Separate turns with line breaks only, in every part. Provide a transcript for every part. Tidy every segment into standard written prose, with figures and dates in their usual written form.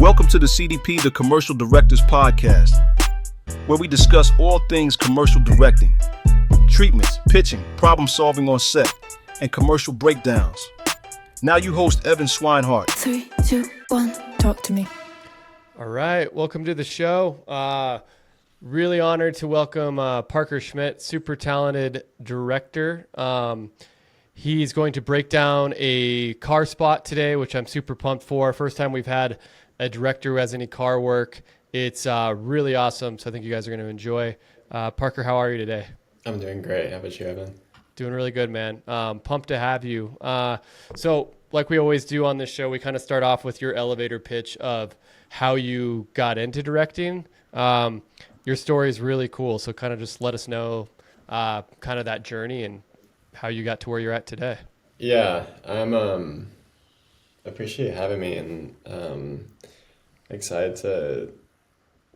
Welcome to the CDP, the Commercial Directors Podcast, where we discuss all things commercial directing, treatments, pitching, problem solving on set, and commercial breakdowns. Now you host Evan Swinehart.
3, 2, 1, talk to me.
All right, welcome to the show. Really honored to welcome Parker Schmidt, super talented director. He's going to break down a car spot today, which I'm super pumped for. First time we've had a director who has any car work. It's really awesome, so I think you guys are going to enjoy. Parker, how are you today?
I'm doing great. How about you, Evan?
Doing really good, man. Pumped to have you. So like we always do on this show, we kind of start off with your elevator pitch of how you got into directing. Your story is really cool, so kind of just let us know kind of that journey and how you got to where you're at today.
Yeah, I'm appreciate having me, and excited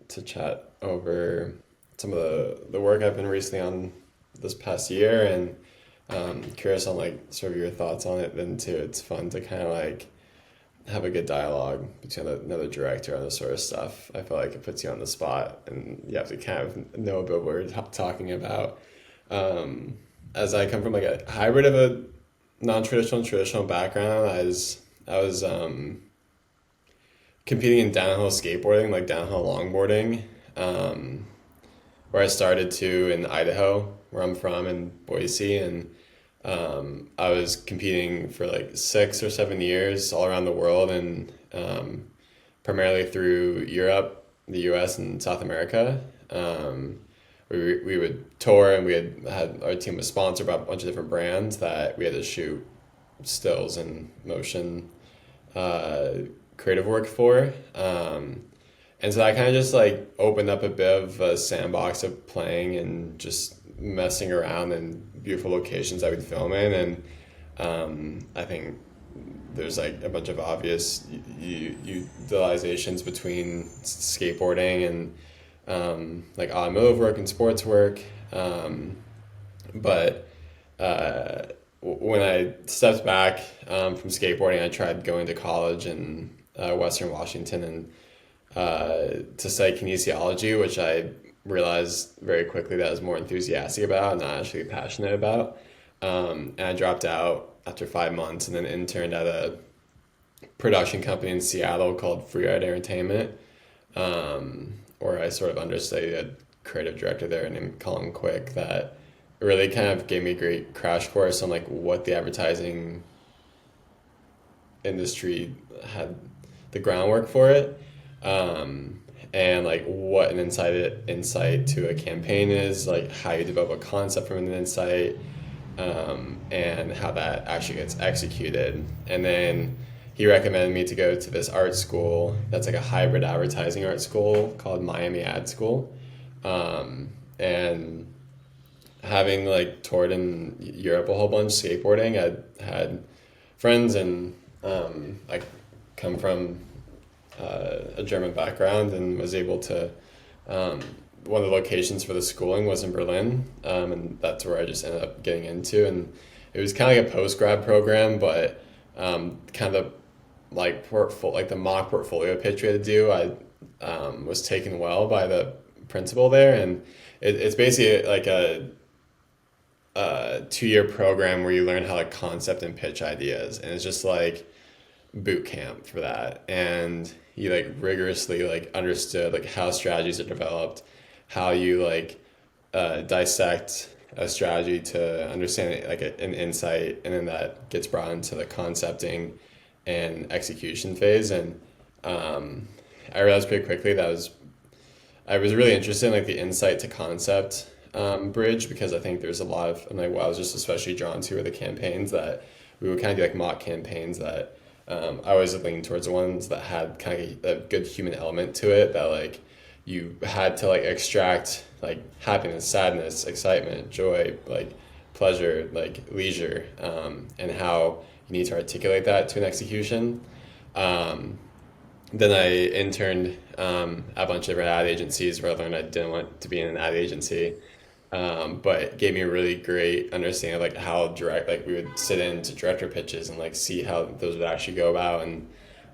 to chat over some of the work I've been recently on this past year, and curious on like sort of your thoughts on it. Then too, it's fun to kind of like have a good dialogue between another director on this sort of stuff. I feel like it puts you on the spot, and you have to kind of know about what we're talking about. As I come from like a hybrid of a non-traditional and traditional background, I was competing in downhill skateboarding, like downhill longboarding, where I started in Idaho, where I'm from, in Boise, and I was competing for like 6 or 7 years all around the world, and primarily through Europe, the US, and South America. We would tour, and we had our team was sponsored by a bunch of different brands that we had to shoot stills and motion creative work for. And so that kind of just like opened up a bit of a sandbox of playing and just messing around in beautiful locations I would film in. And I think there's like a bunch of obvious utilizations between skateboarding and like automotive work and sports work. But when I stepped back from skateboarding, I tried going to college in Western Washington and to study kinesiology, which I realized very quickly that I was more enthusiastic about and not actually passionate about. And I dropped out after 5 months and then interned at a production company in Seattle called Free Ride Entertainment, where I sort of understudied a creative director there named Colin Quick that really kind of gave me a great crash course on like what the advertising industry had the groundwork for it, and like what an insight to a campaign is, like how you develop a concept from an insight, and how that actually gets executed. And then he recommended me to go to this art school that's like a hybrid advertising art school called Miami Ad School. And having like toured in Europe a whole bunch skateboarding, I had friends, and I come from a German background and was able to, one of the locations for the schooling was in Berlin, and that's where I just ended up getting into. And it was kind of like a post-grad program, but kind of like the mock portfolio pitch we had to do, I was taken well by the principal there, and it's basically like a 2-year program where you learn how to concept and pitch ideas, and it's just like boot camp for that. And you like rigorously like understood like how strategies are developed, how you like dissect a strategy to understand like an insight, and then that gets brought into the concepting and execution phase. And I realized pretty quickly that I was really interested in like the insight to concept bridge, because I think there's a lot of, and like what I was just especially drawn to were the campaigns that we would kind of do, like mock campaigns that I always leaned towards the ones that had kind of a good human element to it, that like you had to like extract like happiness, sadness, excitement, joy, like pleasure, like leisure, and how you need to articulate that to an execution. Then I interned at a bunch of different ad agencies where I learned I didn't want to be in an ad agency, but it gave me a really great understanding of like how direct, like we would sit into director pitches and like see how those would actually go about, and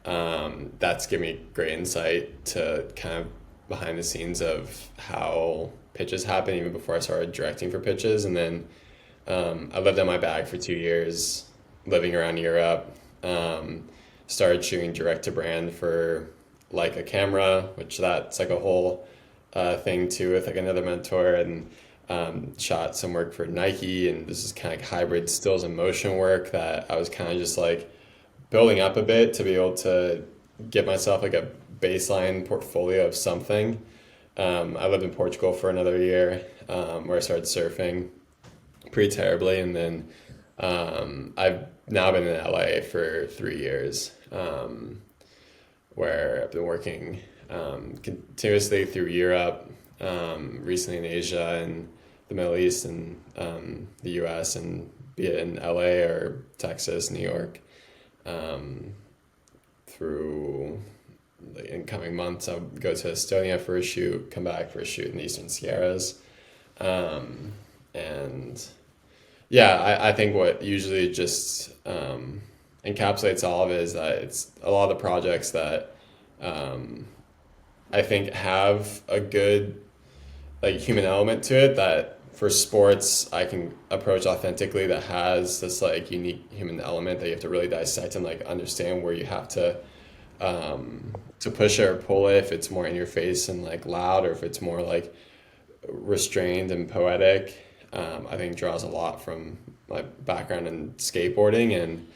that's given me great insight to kind of behind the scenes of how pitches happen even before I started directing for pitches. And then I lived on my bag for 2 years, living around Europe. Started shooting direct to brand for like a camera, which that's like a whole thing too with like another mentor, and shot some work for Nike, and this is kind of like hybrid stills and motion work that I was kind of just like building up a bit to be able to give myself like a baseline portfolio of something. I lived in Portugal for another year, where I started surfing pretty terribly, and then I've now been in LA for 3 years, where I've been working continuously through Europe, recently in Asia and the Middle East and the US, and be it in LA or Texas, New York. Through the incoming months, I'll go to Estonia for a shoot, come back for a shoot in the Eastern Sierras. And yeah, I think what usually just encapsulates all of it is that it's a lot of the projects that I think have a good like human element to it that for sports I can approach authentically, that has this like unique human element that you have to really dissect and like understand where you have to push it or pull it, if it's more in your face and like loud, or if it's more like restrained and poetic. I think draws a lot from my background in skateboarding and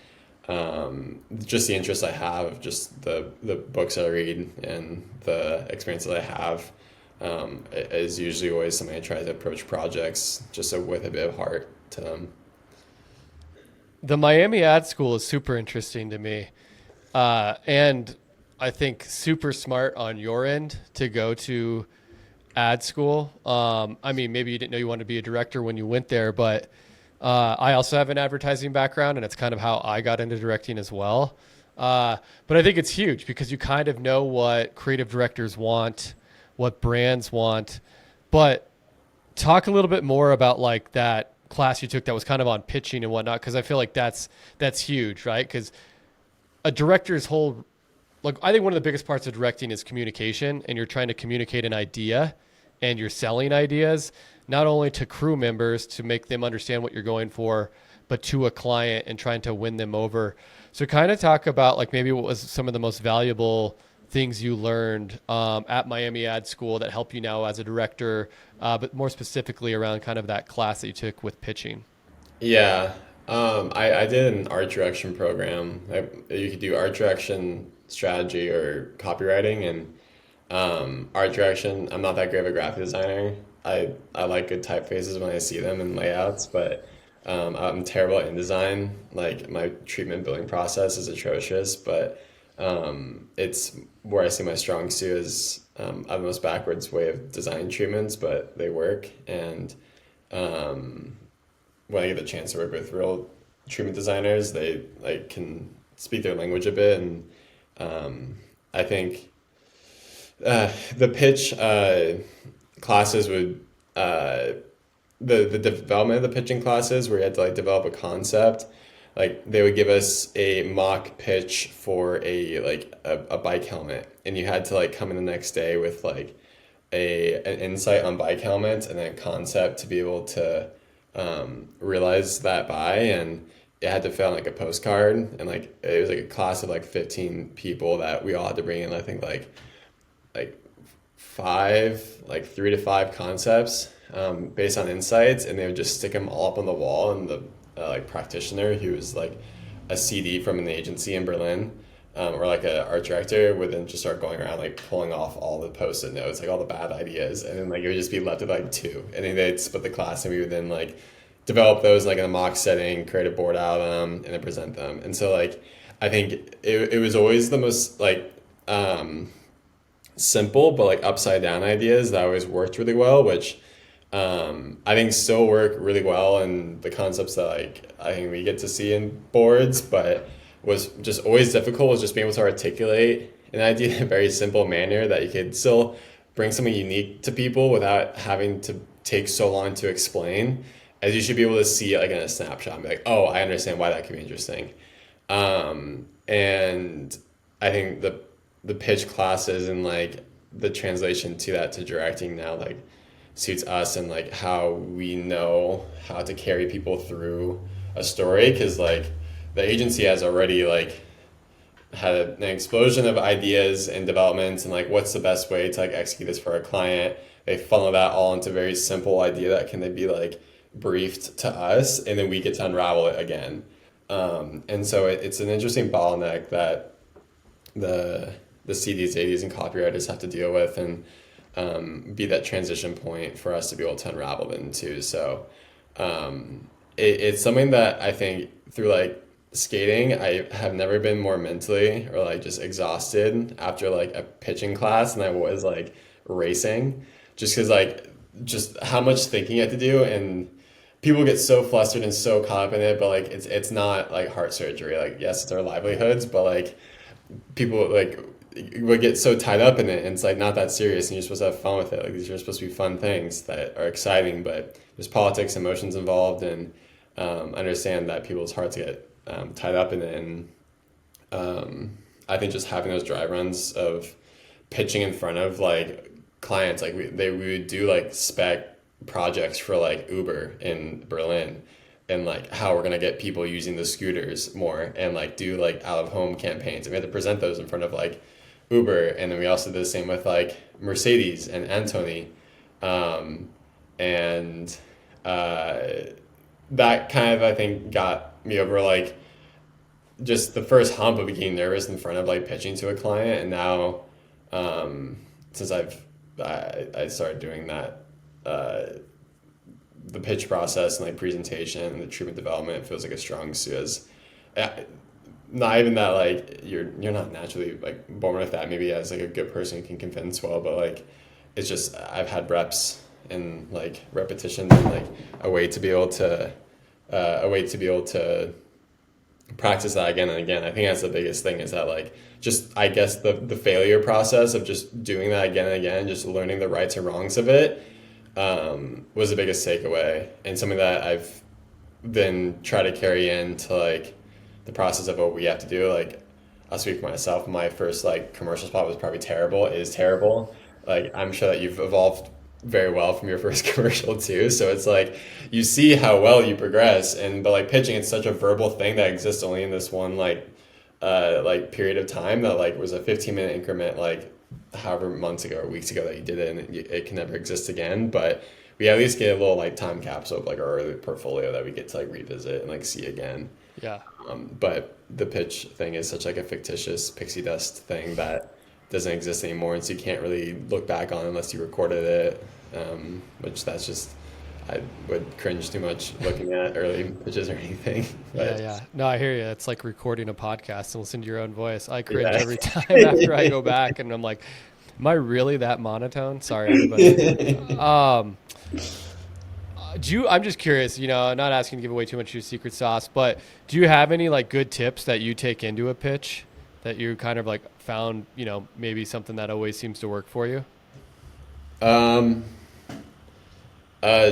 just the interest I have, just the books I read and the experiences I have. Is usually always something I try to approach projects just with a bit of heart to them.
The Miami Ad School is super interesting to me. And I think super smart on your end to go to ad school. I mean, maybe you didn't know you wanted to be a director when you went there, but I also have an advertising background, and it's kind of how I got into directing as well. But I think it's huge because you kind of know what creative directors want, what brands want. But talk a little bit more about like that class you took that was kind of on pitching and whatnot, because I feel like that's huge, right? Because a director's whole, like, I think one of the biggest parts of directing is communication, and you're trying to communicate an idea and you're selling ideas, not only to crew members to make them understand what you're going for, but to a client and trying to win them over. So kind of talk about like maybe what was some of the most valuable things you learned at Miami Ad School that help you now as a director, but more specifically around kind of that class that you took with pitching.
Yeah, I did an art direction program. You could do art direction, strategy, or copywriting. And art direction, I'm not that great of a graphic designer. I like good typefaces when I see them in layouts, but I'm terrible at InDesign. Like my treatment building process is atrocious, but it's where I see my strong suit is I have the most backwards way of designing treatments, but they work. And when I get the chance to work with real treatment designers, they like can speak their language a bit. And I think the pitch classes would the development of the pitching classes where you had to like develop a concept. Like they would give us a mock pitch for a bike helmet, and you had to like come in the next day with like an insight on bike helmets and then a concept to be able to realize that buy. And it had to fill out like a postcard, and like it was like a class of like 15 people that we all had to bring in, I think like 3 to 5 concepts based on insights, and they would just stick them all up on the wall. And the like practitioner who was like a CD from an agency in Berlin, or like an art director, would then just start going around like pulling off all the post-it notes, like all the bad ideas, and then like it would just be left with like 2, and then they'd split the class, and we would then like develop those like in a mock setting, create a board out of them, and then present them. And so like I think it was always the most like simple but like upside down ideas that always worked really well, which I think still work really well in the concepts that like I think we get to see in boards, but was just always difficult was just being able to articulate an idea in a very simple manner that you could still bring something unique to people without having to take so long to explain, as you should be able to see it like in a snapshot and be like, oh, I understand why that could be interesting. And I think the pitch classes and like the translation to that to directing now like suits us and like how we know how to carry people through a story, because like the agency has already like had an explosion of ideas and developments and like what's the best way to like execute this for our client. They funnel that all into a very simple idea that can then be like briefed to us, and then we get to unravel it again. And so it's an interesting bottleneck that the CDs, ADs, and copywriters have to deal with, and be that transition point for us to be able to unravel it into. So it's something that I think through like skating, I have never been more mentally or like just exhausted after like a pitching class than I was like racing, just because like just how much thinking you have to do, and people get so flustered and so caught up in it, but like it's not like heart surgery. Like yes, it's our livelihoods, but like people like would get so tied up in it, and it's like not that serious, and you're supposed to have fun with it. Like these are supposed to be fun things that are exciting, but there's politics, emotions involved, and understand that people's hearts get tied up in it. And I think just having those dry runs of pitching in front of like clients, like we would do like spec projects for like Uber in Berlin, and like how we're gonna get people using the scooters more, and like do like out of home campaigns, and we had to present those in front of like Uber. And then we also did the same with like Mercedes and Antony, and that kind of I think got me over like just the first hump of getting nervous in front of like pitching to a client. And now since I started doing that, the pitch process and like presentation and the treatment development feels like a strong suit. As not even that like you're not naturally like born with that, maybe as like a good person you can convince well, but like it's just I've had reps and like repetition and like a way to be able to practice that again and again. I think that's the biggest thing, is that like just I guess the failure process of just doing that again and again, just learning the rights and wrongs of it, was the biggest takeaway, and something that I've then tried to carry into like the process of what we have to do. Like I'll speak for myself. My first like commercial spot was probably terrible. It is terrible. Like I'm sure that you've evolved very well from your first commercial too. So it's like you see how well you progress, but like pitching, it's such a verbal thing that exists only in this one like period of time, that like was a 15-minute increment, like however months ago or weeks ago that you did it, and it can never exist again. But we at least get a little like time capsule of like our early portfolio that we get to like revisit and like see again.
Yeah.
But the pitch thing is such like a fictitious pixie dust thing that doesn't exist anymore, and so you can't really look back on it unless you recorded it, which that's just, I would cringe too much looking at early pitches or anything. But,
Yeah. No, I hear you. It's like recording a podcast and listen to your own voice. I cringe
Yeah.
every time after I go back, and I'm like, am I really that monotone? Sorry, everybody. I'm just curious, not asking to give away too much of your secret sauce, but do you have any like good tips that you take into a pitch that you kind of like found, maybe something that always seems to work for you?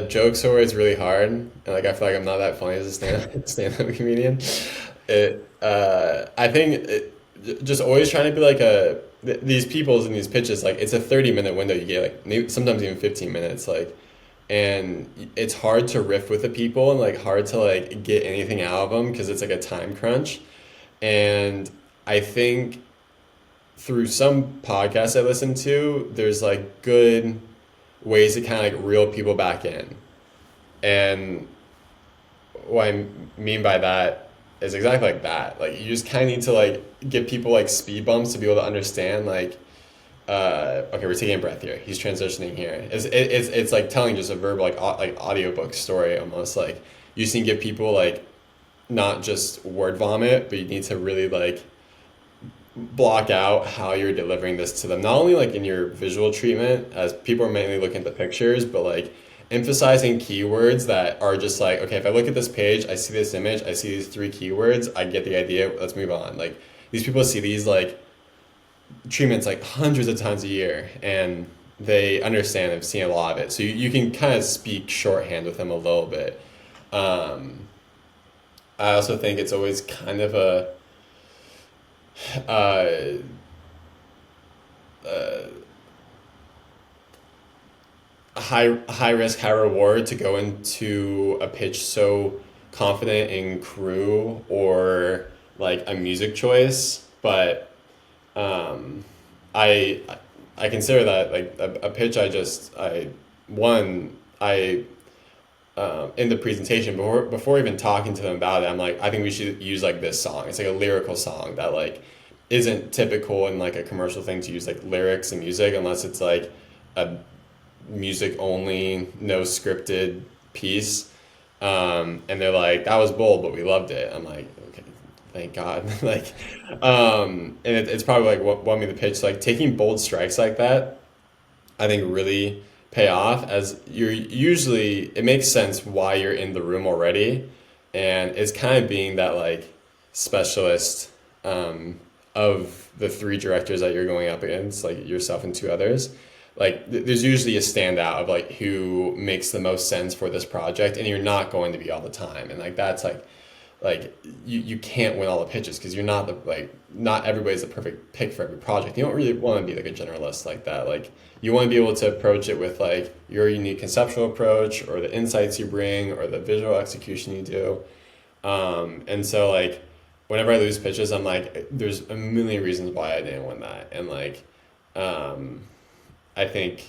Jokes are always really hard, and like I feel like I'm not that funny as a stand-up comedian. I think just always trying to be like these people's in these pitches, like it's a 30-minute window you get, like sometimes even 15 minutes, like, and it's hard to riff with the people and like hard to like get anything out of them because it's like a time crunch. And I think through some podcasts I listen to, there's like good ways to kind of like reel people back in. And what I mean by that is exactly like that. Like you just kind of need to like give people like speed bumps to be able to understand like, okay, we're taking a breath here. He's transitioning here. It's like telling just a verbal like audiobook story almost. Like you just need to give people like not just word vomit, but you need to really like block out how you're delivering this to them, not only like in your visual treatment, as people are mainly looking at the pictures, but like emphasizing keywords that are just like, okay, if I look at this page, I see this image, I see these 3 keywords, I get the idea, let's move on. Like these people see these like treatments like hundreds of times a year, and they understand, have seen a lot of it, so you can kind of speak shorthand with them a little bit. I also think it's always kind of uh, high risk, high reward to go into a pitch so confident in crew or like a music choice, but um, I I consider that like a pitch. I one I in the presentation before even talking to them about it, I'm like, I think we should use like this song. It's like a lyrical song that like isn't typical in like a commercial thing to use like lyrics and music unless it's like a music only, no scripted piece. And they're like, that was bold, but we loved it. I'm like, okay, thank God. Like, and it's probably like what won me the pitch. Like taking bold strikes like that, I think really pay off as you're usually, it makes sense why you're in the room already. And it's kind of being that like specialist, of the three directors that you're going up against, like yourself and two others. Like there's usually a standout of like who makes the most sense for this project, and you're not going to be all the time. And like that's like you can't win all the pitches because you're not the like not everybody's the perfect pick for every project. You don't really want to be like a generalist like that. Like you want to be able to approach it with like your unique conceptual approach or the insights you bring or the visual execution you do. And so like whenever I lose pitches, I'm like, there's a million reasons why I didn't win that. And like I think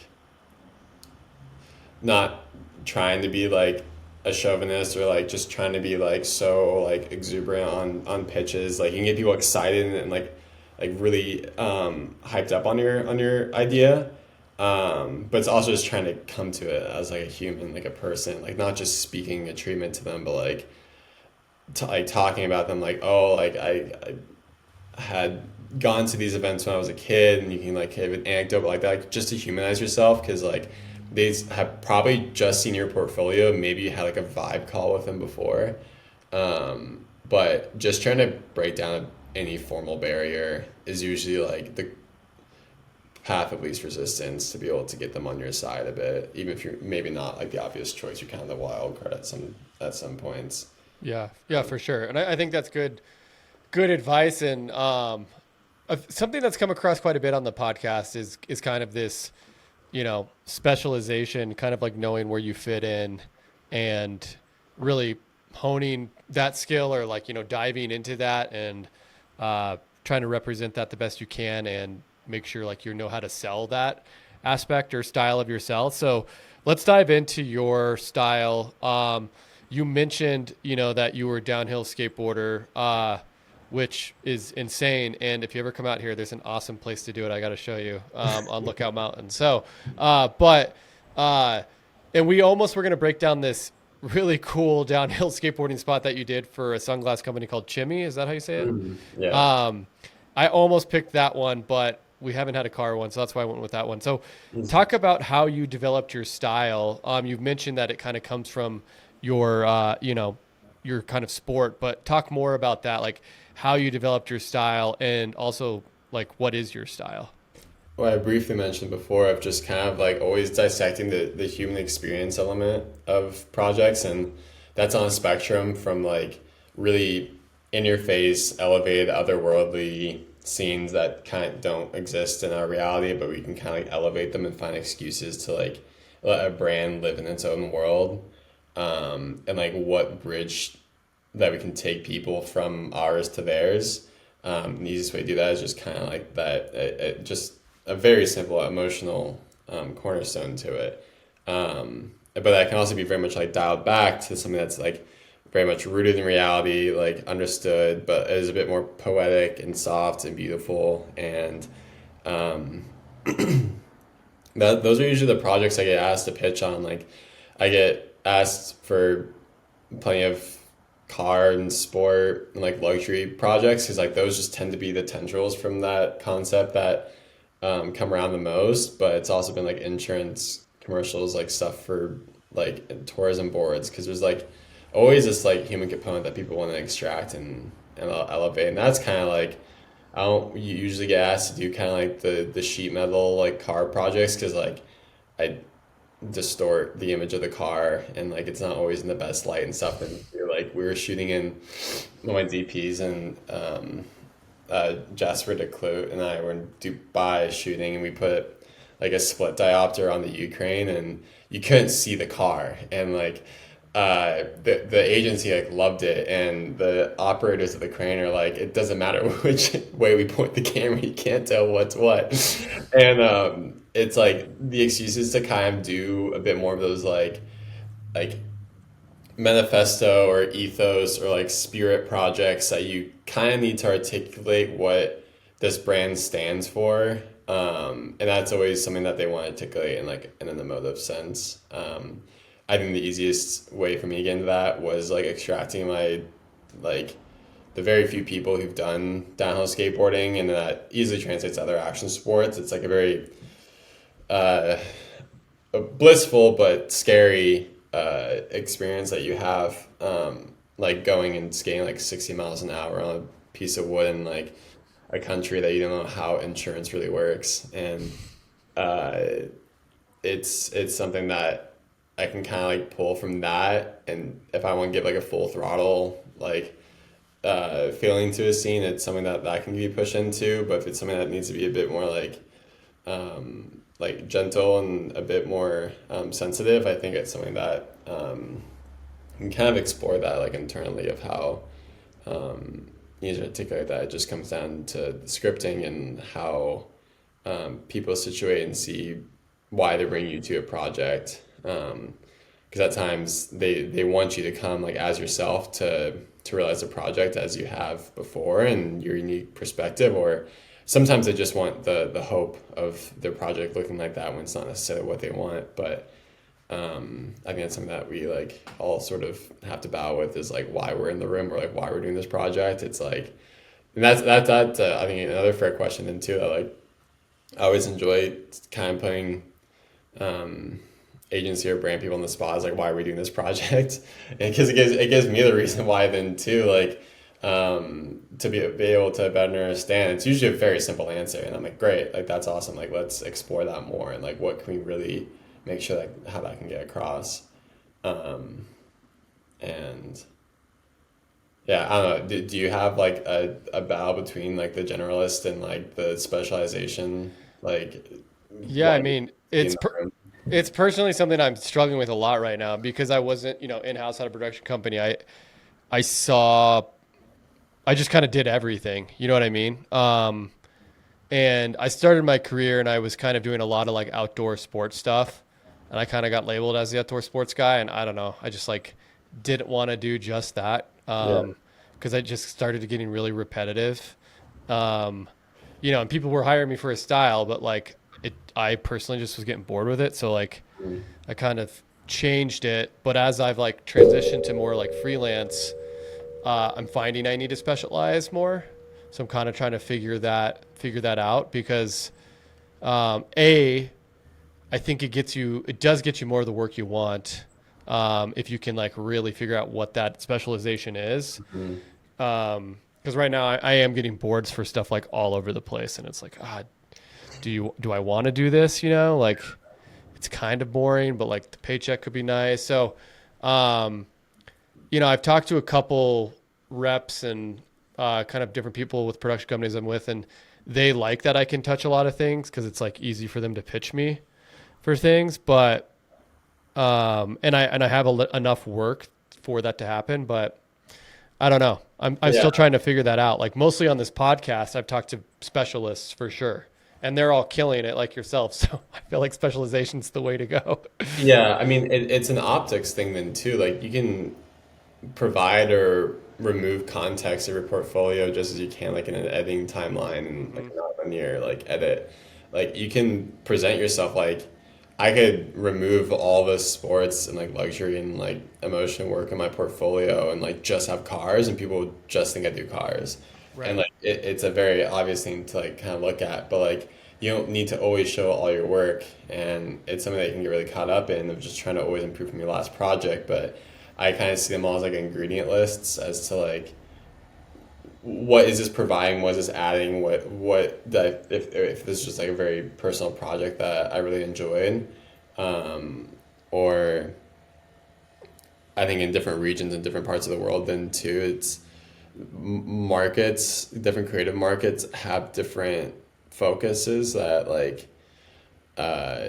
not trying to be like a chauvinist or like just trying to be like so like exuberant on pitches, like you can get people excited and like really hyped up on your idea, but it's also just trying to come to it as like a human, like a person, like not just speaking a treatment to them, but like like talking about them, like, oh, like I had gone to these events when I was a kid, and you can like have an anecdote like that, like, just to humanize yourself, because like they have probably just seen your portfolio, maybe you had like a vibe call with them before, but just trying to break down any formal barrier is usually like the path of least resistance to be able to get them on your side a bit, even if you're maybe not like the obvious choice, you're kind of the wild card at some points.
Yeah, yeah, for sure. And I think that's good advice. And something that's come across quite a bit on the podcast is kind of this, specialization, kind of like knowing where you fit in and really honing that skill, or like, diving into that and trying to represent that the best you can and make sure like you know how to sell that aspect or style of yourself. So let's dive into your style. You mentioned, that you were a downhill skateboarder, which is insane. And if you ever come out here, there's an awesome place to do it. I got to show you on Lookout Mountain. So, and we almost were going to break down this really cool downhill skateboarding spot that you did for a sunglass company called Chimmy. Is that how you say it?
Yeah.
I almost picked that one, but we haven't had a car one, so that's why I went with that one. So talk about how you developed your style. You've mentioned that it kind of comes from your your kind of sport, but talk more about that, like how you developed your style, and also like what is your style.
Well, I briefly mentioned before of just kind of like always dissecting the human experience element of projects, and that's on a spectrum from like really in your face, elevated, otherworldly scenes that kind of don't exist in our reality, but we can kind of like elevate them and find excuses to like let a brand live in its own world. And like what bridge that we can take people from ours to theirs. The easiest way to do that is just kind of like that, just a very simple emotional cornerstone to it. But that can also be very much like dialed back to something that's like very much rooted in reality, like understood, but is a bit more poetic and soft and beautiful. And those are usually the projects I get asked to pitch on. Like I get asked for plenty of car and sport and like luxury projects, because like those just tend to be the tendrils from that concept that come around the most. But it's also been like insurance commercials, like stuff for like tourism boards, because there's like always this like human component that people want to extract and elevate. And that's kind of like, I don't usually get asked to do kind of like the sheet metal like car projects, because like I distort the image of the car, and like it's not always in the best light and stuff. And you're like, we were shooting in one of my DPs, and Jasper DeClout and I were in Dubai shooting, and we put like a split diopter on the Ukraine, and you couldn't see the car, and like the agency like loved it, and the operators of the crane are like, it doesn't matter which way we point the camera, you can't tell what's what. And it's like the excuses to kind of do a bit more of those like manifesto or ethos or like spirit projects that you kind of need to articulate what this brand stands for. And that's always something that they want to articulate in like in an emotive sense. I think the easiest way for me to get into that was like extracting my like the very few people who've done downhill skateboarding, and that easily translates to other action sports. It's like a very a blissful but scary experience that you have, like going and skating like 60 miles an hour on a piece of wood in like a country that you don't know how insurance really works. And it's something that I can kind of like pull from that, and if I want to give like a full throttle like feeling to a scene, it's something that I can be pushed into. But if it's something that needs to be a bit more like gentle and a bit more sensitive, I think it's something that you can kind of explore that like internally of how you need to articulate that. It just comes down to the scripting and how people situate and see why they bring you to a project. Because at times they want you to come like as yourself to realize the project as you have before and your unique perspective, or sometimes they just want the hope of their project looking like that when it's not necessarily what they want. But I think that's something that we like all sort of have to battle with, is like why we're in the room, or like why we're doing this project. It's like, and that's I think another fair question then too, that like I always enjoy kind of putting agency or brand people on the spot, is like, why are we doing this project? And because it gives me the reason why then too, like to be able to better understand. It's usually a very simple answer, and I'm like, great, like that's awesome, like let's explore that more, and like what can we really make sure that how that can get across. And yeah, I don't know, do you have like a battle between like the generalist and like the specialization, like
Yeah, I mean, it's personally something I'm struggling with a lot right now, because I wasn't, in-house at a production company. I just kind of did everything, you know what I mean? And I started my career and I was kind of doing a lot of like outdoor sports stuff, and I kind of got labeled as the outdoor sports guy. And I don't know, I just like didn't want to do just that. Cause I just started getting really repetitive. And people were hiring me for a style, but like I personally just was getting bored with it. So like I kind of changed it, but as I've like transitioned to more like freelance, I'm finding I need to specialize more. So I'm kind of trying to figure that out, because I think it does get you more of the work you want, if you can like really figure out what that specialization is. Because right now I am getting boards for stuff like all over the place, and it's like, do I want to do this? Like it's kind of boring, but like the paycheck could be nice. So, I've talked to a couple reps and kind of different people with production companies I'm with, and they like that I can touch a lot of things, because it's like easy for them to pitch me for things. But and I have enough work for that to happen, but I don't know. I'm still trying to figure that out. Like mostly on this podcast, I've talked to specialists for sure, and they're all killing it like yourself. So I feel like specialization's the way to go.
Yeah, I mean, it's an optics thing then too. Like you can provide or remove context of your portfolio just as you can like in an editing timeline and like not linear like edit. Like you can present yourself like, I could remove all the sports and like luxury and like emotion work in my portfolio and like just have cars, and people would just think I do cars. Right. And like it's a very obvious thing to like kind of look at, but like you don't need to always show all your work, and it's something that you can get really caught up in of just trying to always improve from your last project. But I kind of see them all as like ingredient lists as to like, what is this providing? What is this adding? What that if this is just like a very personal project that I really enjoyed, or I think in different regions and different parts of the world, then too, markets, different creative markets have different focuses that uh,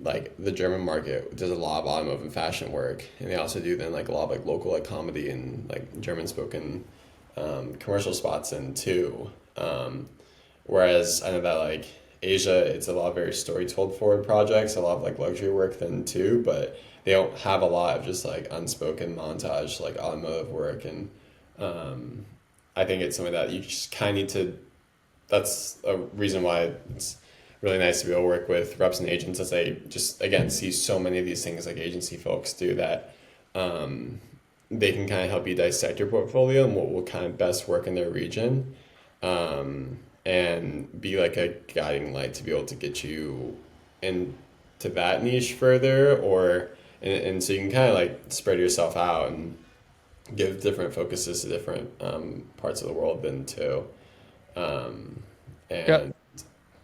like the German market does a lot of automotive and fashion work, and they also do then like a lot of like local like comedy and like German spoken commercial spots in too. Whereas I know that like Asia, it's a lot of very story told forward projects, a lot of like luxury work then too, but they don't have a lot of just like unspoken montage like automotive work, and I think it's something that you just kind of need to. That's a reason why it's really nice to be able to work with reps and agents, as they just again see so many of these things like agency folks do, that they can kind of help you dissect your portfolio and what will kind of best work in their region, and be like a guiding light to be able to get you into that niche further, or and so you can kind of like spread yourself out and give different focuses to different parts of the world then too. And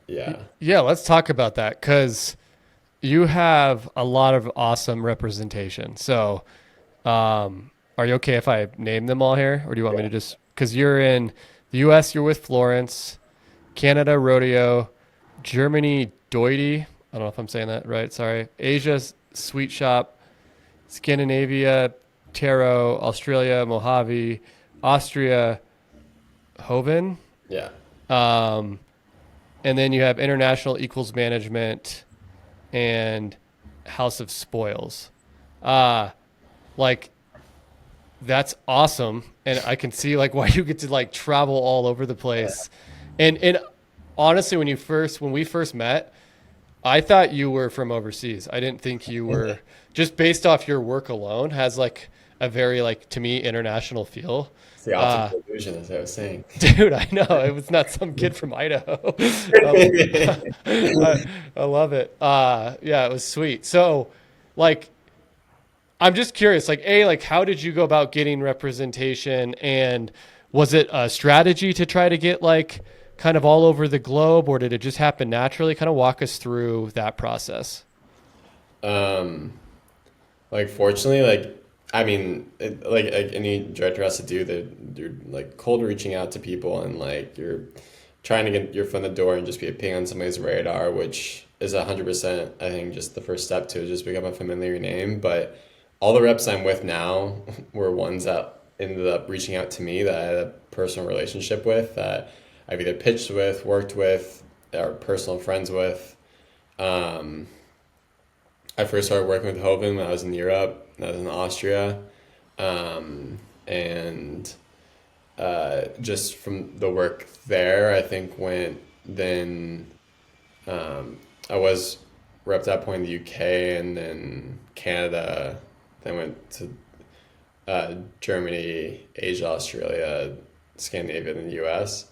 yeah.
Yeah, let's talk about that, because you have a lot of awesome representation. So, are you okay if I name them all here, or do you want me to just? Because you're in the U.S., you're with Florence, Canada, Rodeo, Germany, Doity. I don't know if I'm saying that right. Sorry. Asia, Sweet Shop, Scandinavia, Taro, Australia, Mojave, Austria, Hoven.
Yeah.
And then you have International Equals Management and House of Spoils. Like, that's awesome. And I can see like why you get to like travel all over the place. And honestly, when we first met, I thought you were from overseas. I didn't think you were, just based off your work alone, has like a very like, to me, international feel.
It's the optical illusion, as I was saying.
Dude, I know. It was not some kid from Idaho. I love it. Yeah, it was sweet. So, like, I'm just curious, like, like, how did you go about getting representation? And was it a strategy to try to get, like, kind of all over the globe, or did it just happen naturally? Kind of walk us through that process.
Like, fortunately, like, I mean, like any director has to do, they're like cold reaching out to people, and like you're trying to get your foot in the door and just be a ping on somebody's radar, which is 100%, I think, just the first step to just become a familiar name. But all the reps I'm with now were ones that ended up reaching out to me that I had a personal relationship with, that I've either pitched with, worked with, or personal friends with. I first started working with Hoven when I was in Europe. I was in Austria. And just from the work there, I think went then, I was rep at that point in the UK, and then Canada, then went to Germany, Asia, Australia, Scandinavia, and the US.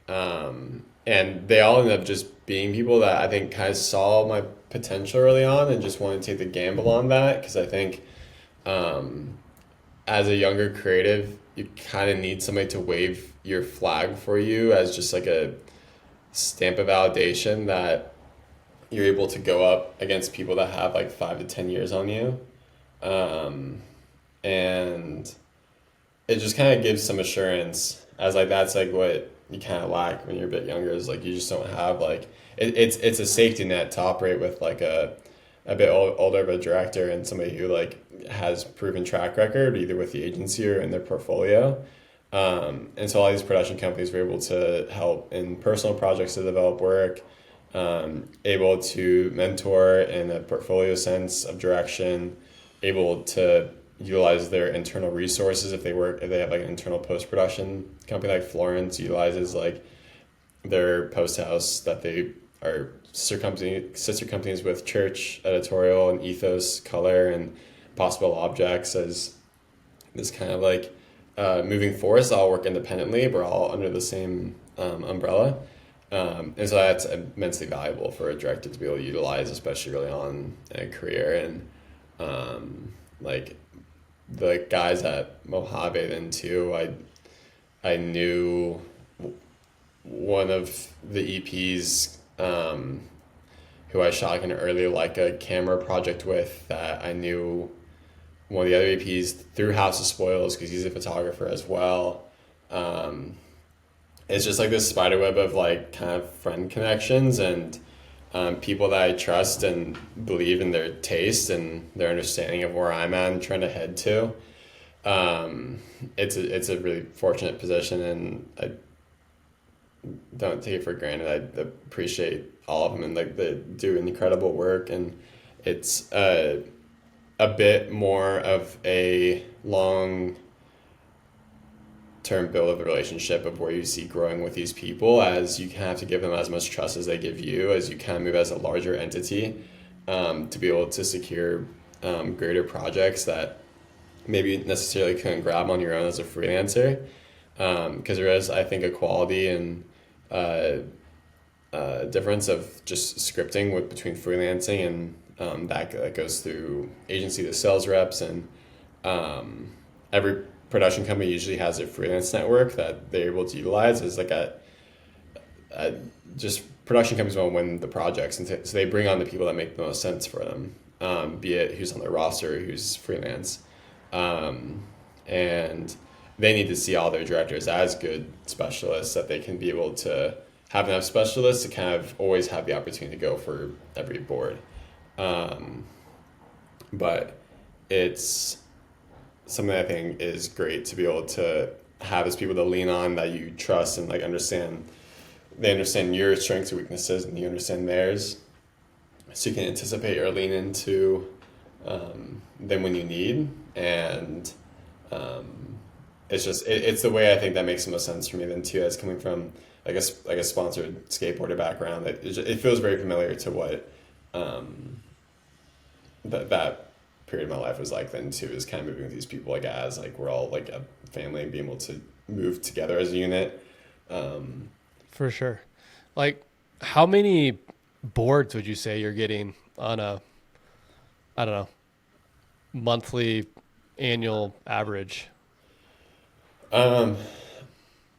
And they all ended up just being people that I think kind of saw my potential early on and just wanted to take the gamble on that, because I think as a younger creative, you kind of need somebody to wave your flag for you as just like a stamp of validation that you're able to go up against people that have like 5 to 10 years on you. And it just kind of gives some assurance, as like that's like what you kind of lack when you're a bit younger, is like you just don't have like it's a safety net to operate with like a bit older of a director and somebody who like has proven track record either with the agency or in their portfolio. And so all these production companies were able to help in personal projects to develop work, able to mentor in a portfolio sense of direction, able to utilize their internal resources if they have like an internal post-production company like Florence utilizes like their post house that they are sister companies with Church, Editorial, and Ethos, Color, and Possible Objects as this kind of like moving force. All work independently, we're all under the same umbrella. And so that's immensely valuable for a director to be able to utilize, especially early on in a career. And like the guys at Mojave then too, I knew one of the EPs who I shot like an early like a camera project with, that I knew one of the other APs through House of Spoils because he's a photographer as well. It's just like this spider web of like kind of friend connections and people that I trust and believe in their taste and their understanding of where I'm at and trying to head to. It's a really fortunate position, and I don't take it for granted. I appreciate all of them, and like they do incredible work, and it's a bit more of a long term build of a relationship of where you see growing with these people, as you have to give them as much trust as they give you, as you kind of move as a larger entity, to be able to secure greater projects that maybe necessarily couldn't grab on your own as a freelancer, because there is, I think, a quality and difference of just scripting between freelancing and that goes through agency to sales reps, and every production company usually has a freelance network that they're able to utilize as like a just production companies want to win the projects, and so they bring on the people that make the most sense for them, be it who's on their roster, who's freelance. And they need to see all their directors as good specialists, that they can be able to have enough specialists to kind of always have the opportunity to go for every board. But it's something I think is great to be able to have as people to lean on that you trust and like understand. They understand your strengths and weaknesses, and you understand theirs, so you can anticipate or lean into them when you need. And it's the way I think that makes the most sense for me then too, as coming from like a sponsored skateboarder background, that it feels very familiar to what that period of my life was like then too, is kind of moving with these people like as like we're all like a family and being able to move together as a unit.
For sure. Like, how many boards would you say you're getting on a, I don't know, monthly, annual average?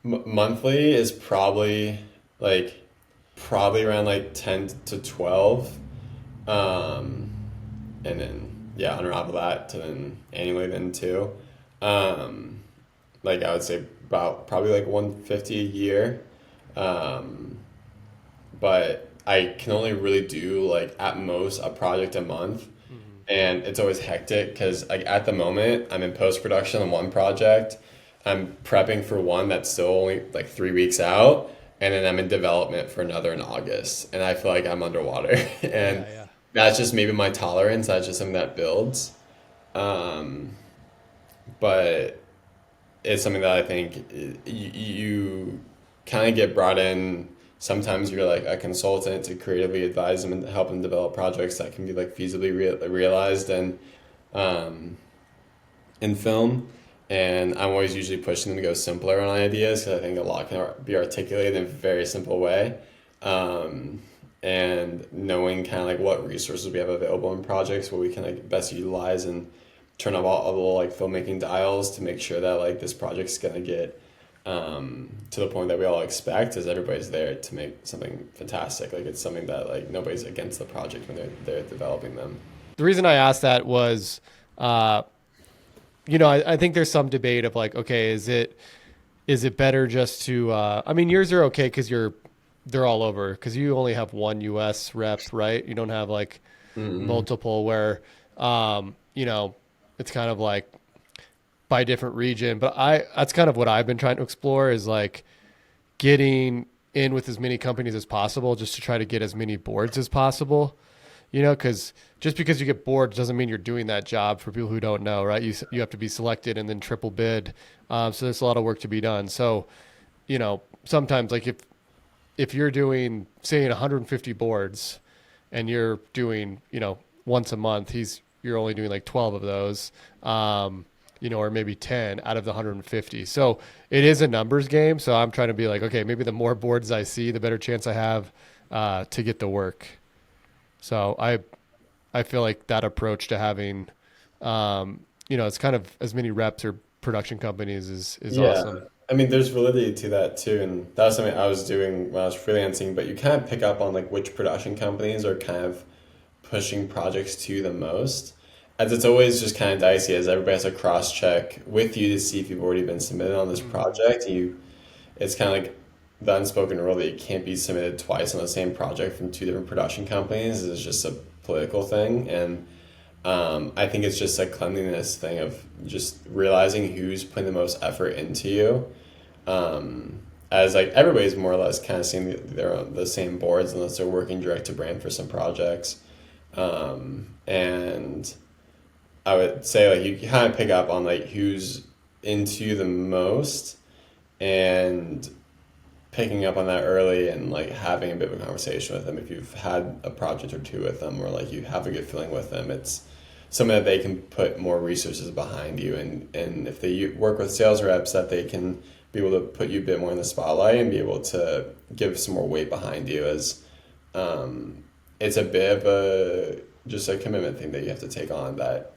Monthly is probably around like 10 to 12. And then, yeah, unravel that to then annually then too. Like I would say about probably like 150 a year. But I can only really do like at most a project a month. And it's always hectic because like at the moment I'm in post-production on one project. I'm prepping for one that's still only like 3 weeks out, and then I'm in development for another in August, and I feel like I'm underwater. And that's just maybe my tolerance. That's just something that builds. But it's something that I think you kind of get brought in. Sometimes you're like a consultant to creatively advise them and help them develop projects that can be like feasibly realized and in film. And I'm always usually pushing them to go simpler on ideas, because I think a lot can be articulated in a very simple way. And knowing kind of like what resources we have available in projects, what we can like best utilize and turn up all the little like filmmaking dials to make sure that like this project's gonna get to the point that we all expect, as everybody's there to make something fantastic. Like it's something that like nobody's against the project when they're developing them.
The reason I asked that was, I think there's some debate of like, okay, is it better just to, I mean, yours are okay because they're all over, because you only have one US rep, right? You don't have like multiple where, it's kind of like by different region. But that's kind of what I've been trying to explore, is like getting in with as many companies as possible, just to try to get as many boards as possible. Because just because you get boards doesn't mean you're doing that job, for people who don't know, right? You have to be selected and then triple bid. So there's a lot of work to be done. So, sometimes like if you're doing, say, 150 boards and you're doing, once a month, you're only doing like 12 of those, or maybe 10 out of the 150. So it is a numbers game. So I'm trying to be like, okay, maybe the more boards I see, the better chance I have to get the work. So I feel like that approach to having, it's kind of as many reps or production companies is awesome.
I mean, there's validity to that too, and that was something I was doing when I was freelancing. But you kind of pick up on like which production companies are kind of pushing projects to the most, as it's always just kind of dicey, as everybody has to cross check with you to see if you've already been submitted on this project. It's kind of like the unspoken rule that you can't be submitted twice on the same project from two different production companies. Is just a political thing, and I think it's just a cleanliness thing of just realizing who's putting the most effort into you. As like everybody's more or less kind of seeing the same boards unless they're working direct to brand for some projects, and I would say like you kind of pick up on like who's into you the most and picking up on that early and like having a bit of a conversation with them. If you've had a project or two with them or like you have a good feeling with them, it's something that they can put more resources behind you. And if they work with sales reps, that they can be able to put you a bit more in the spotlight and be able to give some more weight behind you, as it's a bit of just a commitment thing that you have to take on that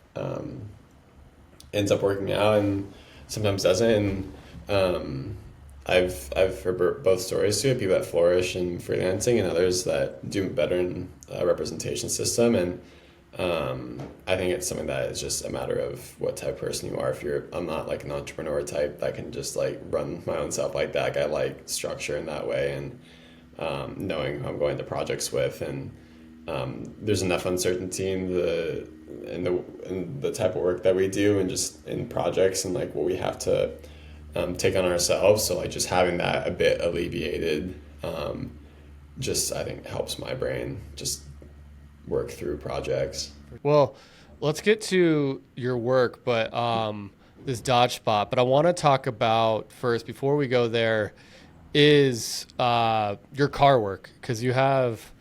ends up working out and sometimes doesn't. And I've heard both stories too, people that flourish in freelancing and others that do better in a representation system. And I think it's something that is just a matter of what type of person you are. I'm not like an entrepreneur type that can just like run my own stuff like that. I like structure in that way, and knowing who I'm going to projects with, and there's enough uncertainty in the type of work that we do, and just in projects and like what we have to take on ourselves. So like just having that a bit alleviated, just I think helps my brain just work through projects.
Well, let's get to your work, but this Dodge spot. But I want to talk about first, before we go there, is your car work, because you have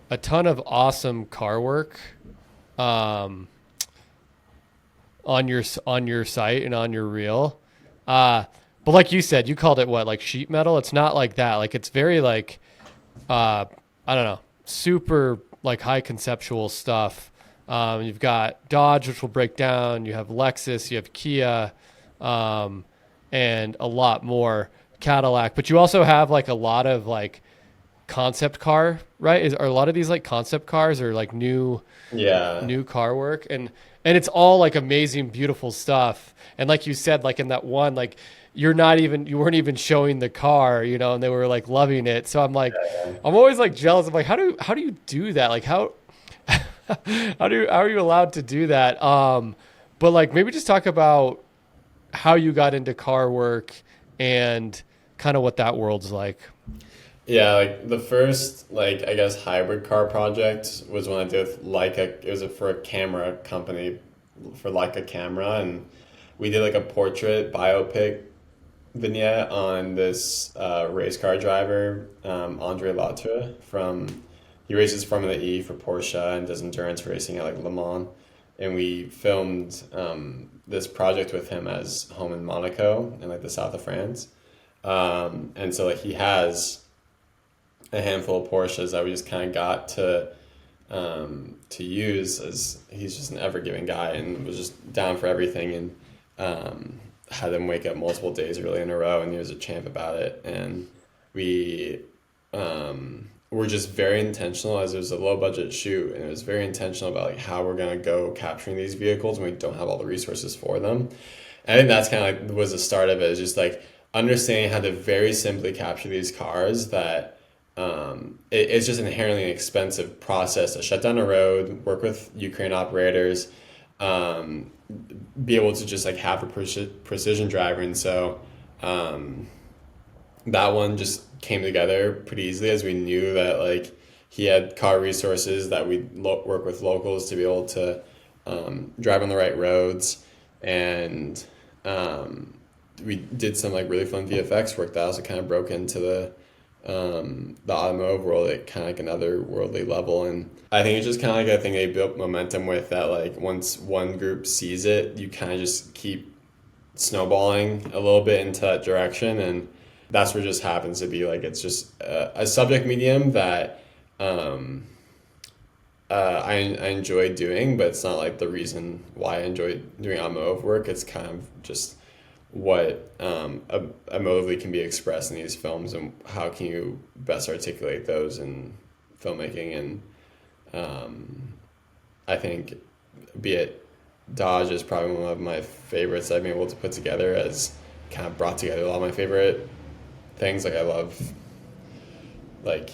a ton of awesome car work on your site and on your reel. But like you said, you called it what, like sheet metal? It's not like that. Like it's very like I don't know, super like high conceptual stuff. You've got Dodge, which will break down. You have Lexus, you have Kia, and a lot more, Cadillac. But you also have like a lot of like concept car, right? Are a lot of these like concept cars or like new car work, and it's all like amazing, beautiful stuff. And like you said, like in that one, like you weren't even showing the car, and they were like loving it. So I'm like, I'm always like jealous. I'm like, how do you do that? Like how are you allowed to do that? But like maybe just talk about how you got into car work and kind of what that world's like.
Yeah, like the first, like, I guess hybrid car project was when I did with Leica. It was for a camera company, for Leica Camera, and we did like a portrait biopic vignette on this race car driver, Andre Latre, he races Formula E for Porsche and does endurance racing at like Le Mans. And we filmed this project with him as home in Monaco in like the south of France. And so like he has a handful of Porsches that we just kind of got to use, as he's just an ever-giving guy and was just down for everything, and had him wake up multiple days early in a row, and he was a champ about it. And we were just very intentional, as it was a low-budget shoot, and it was very intentional about like how we're going to go capturing these vehicles when we don't have all the resources for them. And I think that's kind of like was the start of it, is just like understanding how to very simply capture these cars that it's just an inherently expensive process to shut down a road, work with Ukraine operators, be able to just like have a precision driver. And so that one just came together pretty easily, as we knew that like he had car resources that we'd work with locals to be able to drive on the right roads. And we did some like really fun VFX work that also kind of broke into the automotive world at kind of like another worldly level. And I think it's just kind of like a thing they built momentum with, that like once one group sees it, you kind of just keep snowballing a little bit into that direction. And that's what just happens to be like, it's just a subject medium that I enjoy doing, but it's not like the reason why I enjoy doing automotive work. It's kind of just what emotively can be expressed in these films, and how can you best articulate those in filmmaking. And I think be it Dodge is probably one of my favorites I've been able to put together, as kind of brought together a lot of my favorite things. Like I love, like,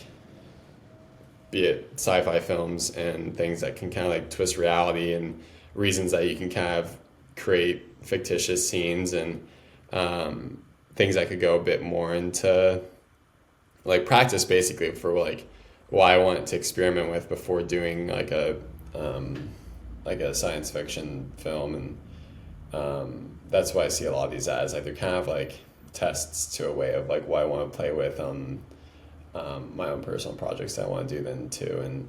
be it sci-fi films and things that can kind of like twist reality, and reasons that you can kind of create fictitious scenes, and things that could go a bit more into like practice, basically, for like what I wanted to experiment with before doing like a science fiction film. And that's why I see a lot of these as like they're kind of like tests to a way of like what I want to play with on my own personal projects that I want to do then too. And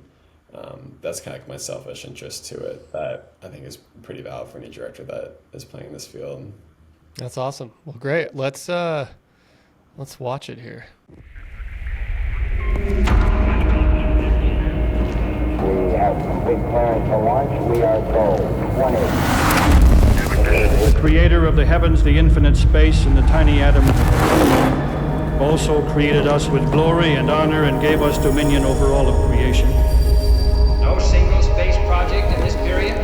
that's kind of like my selfish interest to it that I think is pretty valid for any director that is playing in this field.
That's awesome. Well, great. Let's watch it here.
We have complete clearance for launch. We are go. 20.
Creator of the heavens, the infinite space, and the tiny atom, also created us with glory and honor and gave us dominion over all of creation.
No single space project in this period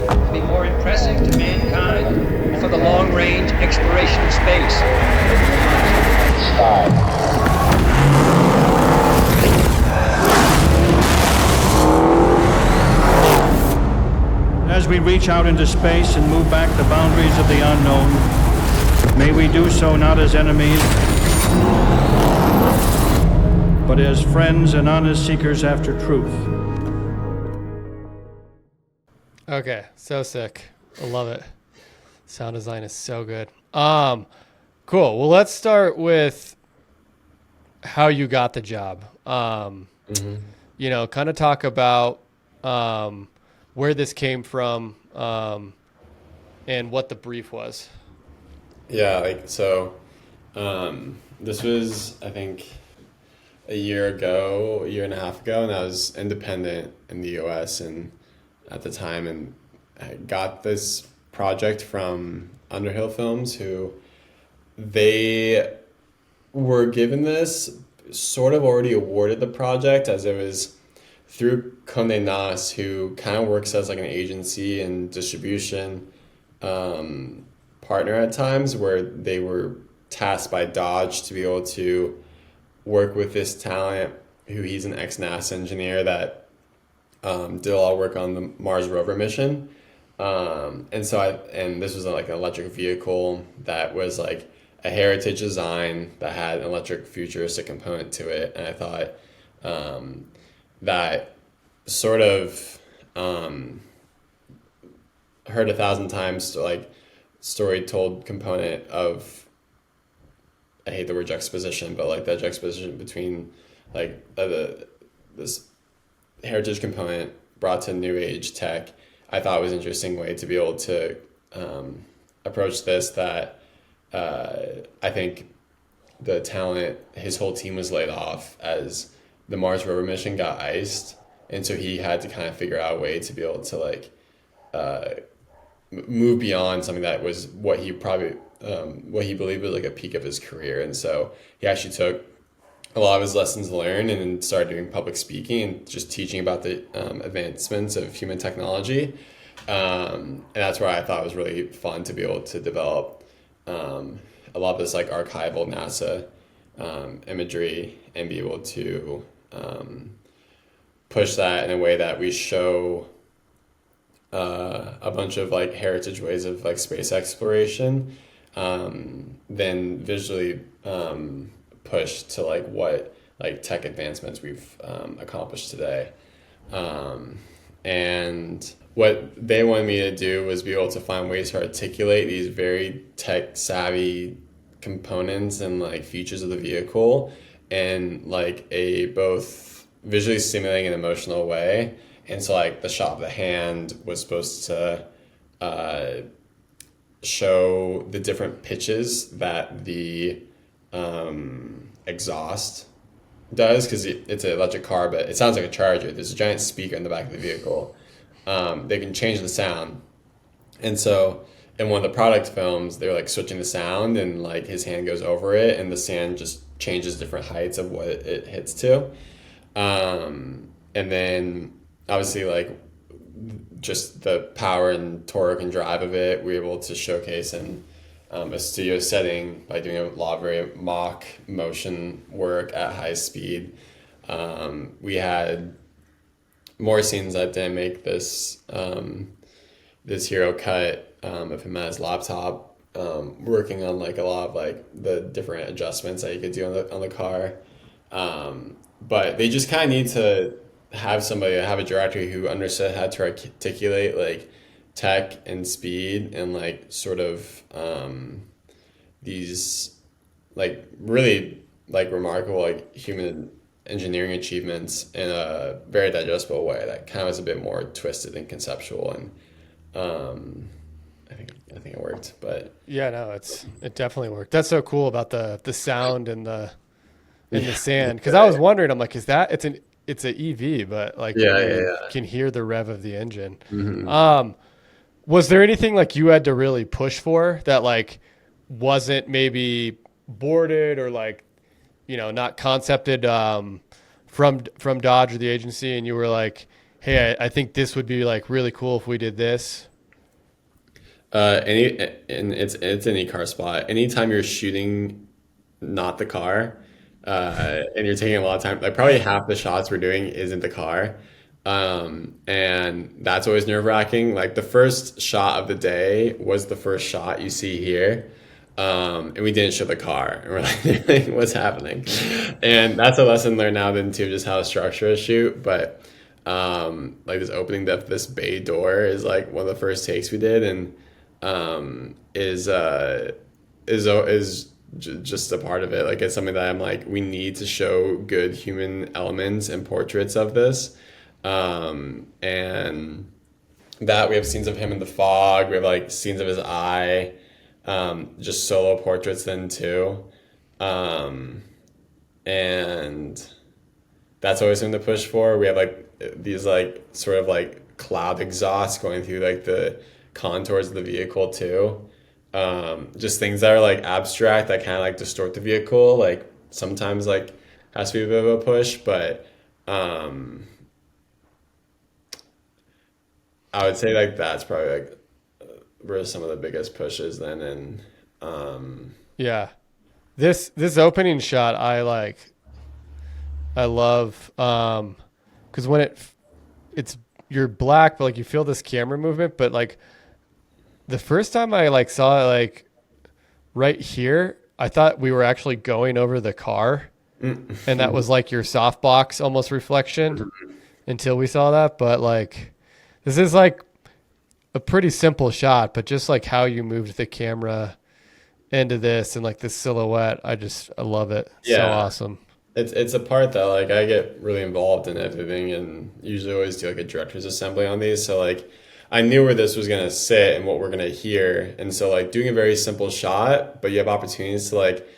will be more impressive to mankind for the long-range exploration of space.
5.
As we reach out into space and move back the boundaries of the unknown, may we do so not as enemies, but as friends and honest seekers after truth.
Okay, so sick. I love it. Sound design is so good. Cool. Well, let's start with how you got the job. You know, kind of talk about where this came from, and what the brief was.
Yeah, like, so this was, I think, a year and a half ago, and I was independent in the US and at the time, and I got this project from Underhill Films, who they were given this, sort of already awarded the project, as it was through Condé Nast, who kind of works as like an agency and distribution partner at times, where they were tasked by Dodge to be able to work with this talent, who he's an ex-NASA engineer that did a lot of work on the Mars rover mission. And this was like an electric vehicle that was like a heritage design that had an electric futuristic component to it. And I thought that sort of heard 1,000 times, like, story told component of, I hate the word juxtaposition, but like that juxtaposition between like this heritage component brought to new age tech, I thought was an interesting way to be able to approach this. That I think the talent, his whole team was laid off as the Mars rover mission got iced, and so he had to kind of figure out a way to be able to like move beyond something that was what he believed was like a peak of his career. And so he actually took a lot of his lessons learned and started doing public speaking and just teaching about the advancements of human technology. And that's where I thought it was really fun to be able to develop a lot of this like archival NASA imagery and be able to push that in a way that we show a bunch of like heritage ways of like space exploration, then visually push to like what like tech advancements we've accomplished today. And what they wanted me to do was be able to find ways to articulate these very tech savvy components and like features of the vehicle in like a both visually stimulating and emotional way. And so like the shot of the hand was supposed to show the different pitches that the exhaust does, because it's an electric car, but it sounds like a charger. There's a giant speaker in the back of the vehicle. They can change the sound. And so in one of the product films, they're like switching the sound, and like his hand goes over it and the sand just changes different heights of what it hits to. And then obviously like just the power and torque and drive of it, we were able to showcase in a studio setting by doing a lot of very mock motion work at high speed. We had more scenes that didn't make this hero cut of him at his laptop, working on like a lot of like the different adjustments that you could do on the car. But they just kind of need to have a director who understood how to articulate like tech and speed and like sort of these like really like remarkable like human engineering achievements in a very digestible way that kind of was a bit more twisted and conceptual, and I think it worked. But
Yeah, no, it definitely worked. That's so cool about the sound and the sand, because I was wondering, I'm like, is that it's an EV, but like you can hear the rev of the engine.
Mm-hmm.
Was there anything like you had to really push for that like wasn't maybe boarded or like, not concepted from Dodge or the agency, and you were like, hey, I think this would be like really cool if we did this?
It's any car spot. Anytime you're shooting not the car, and you're taking a lot of time, like probably half the shots we're doing isn't the car. And that's always nerve-wracking. Like the first shot of the day was the first shot you see here. And we didn't show the car. And we're like, what's happening? And that's a lesson learned now then too, just how to structure a shoot. But like this opening this bay door is like one of the first takes we did, and is just a part of it. Like it's something that I'm like, we need to show good human elements and portraits of this. And that we have scenes of him in the fog, we have like scenes of his eye, just solo portraits then too. And that's always something to push for. We have like these like sort of like cloud exhausts going through like the contours of the vehicle too. Just things that are like abstract that kind of like distort the vehicle, like sometimes like has to be a bit of a push, but I would say like that's probably like were some of the biggest pushes then. And
Yeah, this opening shot I love, because when it's you're black, but like you feel this camera movement, but like the first time I like saw it like right here, I thought we were actually going over the car, and that was like your softbox almost reflection until we saw that. But like this is like a pretty simple shot, but just like how you moved the camera into this and like this silhouette, I love it.
Yeah.
So awesome.
It's a part that like I get really involved in editing, and usually always do like a director's assembly on these. So like I knew where this was gonna sit and what we're gonna hear, and so like doing a very simple shot, but you have opportunities to like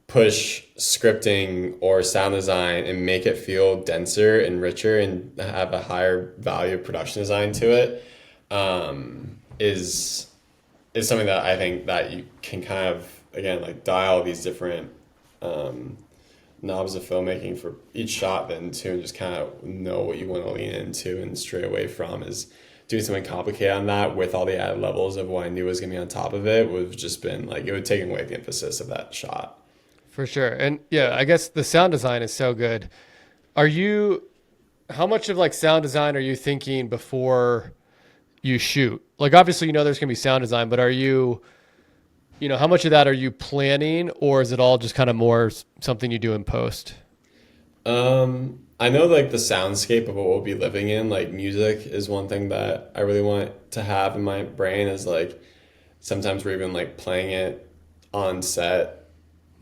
push scripting or sound design and make it feel denser and richer and have a higher value of production design to it, is something that I think that you can kind of again like dial these different knobs of filmmaking for each shot then too, and just kind of know what you want to lean into and stray away from. Is doing something complicated on that with all the added levels of what I knew was gonna be on top of it would have just been like, it would take away the emphasis of that shot.
For sure. And yeah, I guess the sound design is so good. How much of like sound design are you thinking before you shoot? Like obviously, there's going to be sound design, but how much of that are you planning, or is it all just kind of more something you do in post?
I know like the soundscape of what we'll be living in, like music is one thing that I really want to have in my brain, is like sometimes we're even like playing it on set,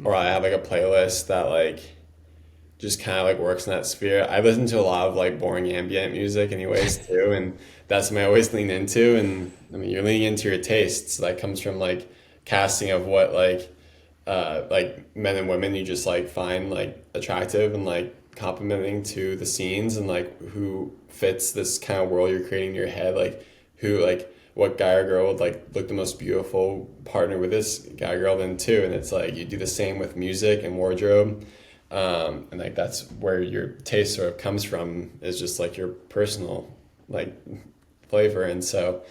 or I have like a playlist that like just kind of like works in that sphere. I listen to a lot of like boring ambient music anyways too, and that's something I always lean into. And I mean, you're leaning into your tastes. That comes from like casting of what like men and women you just like find like attractive and like complimenting to the scenes, and like who fits this kind of world you're creating in your head, like who like what guy or girl would like look the most beautiful partner with this guy or girl then too. And it's like you do the same with music and wardrobe, and like that's where your taste sort of comes from, is just like your personal like flavor. And so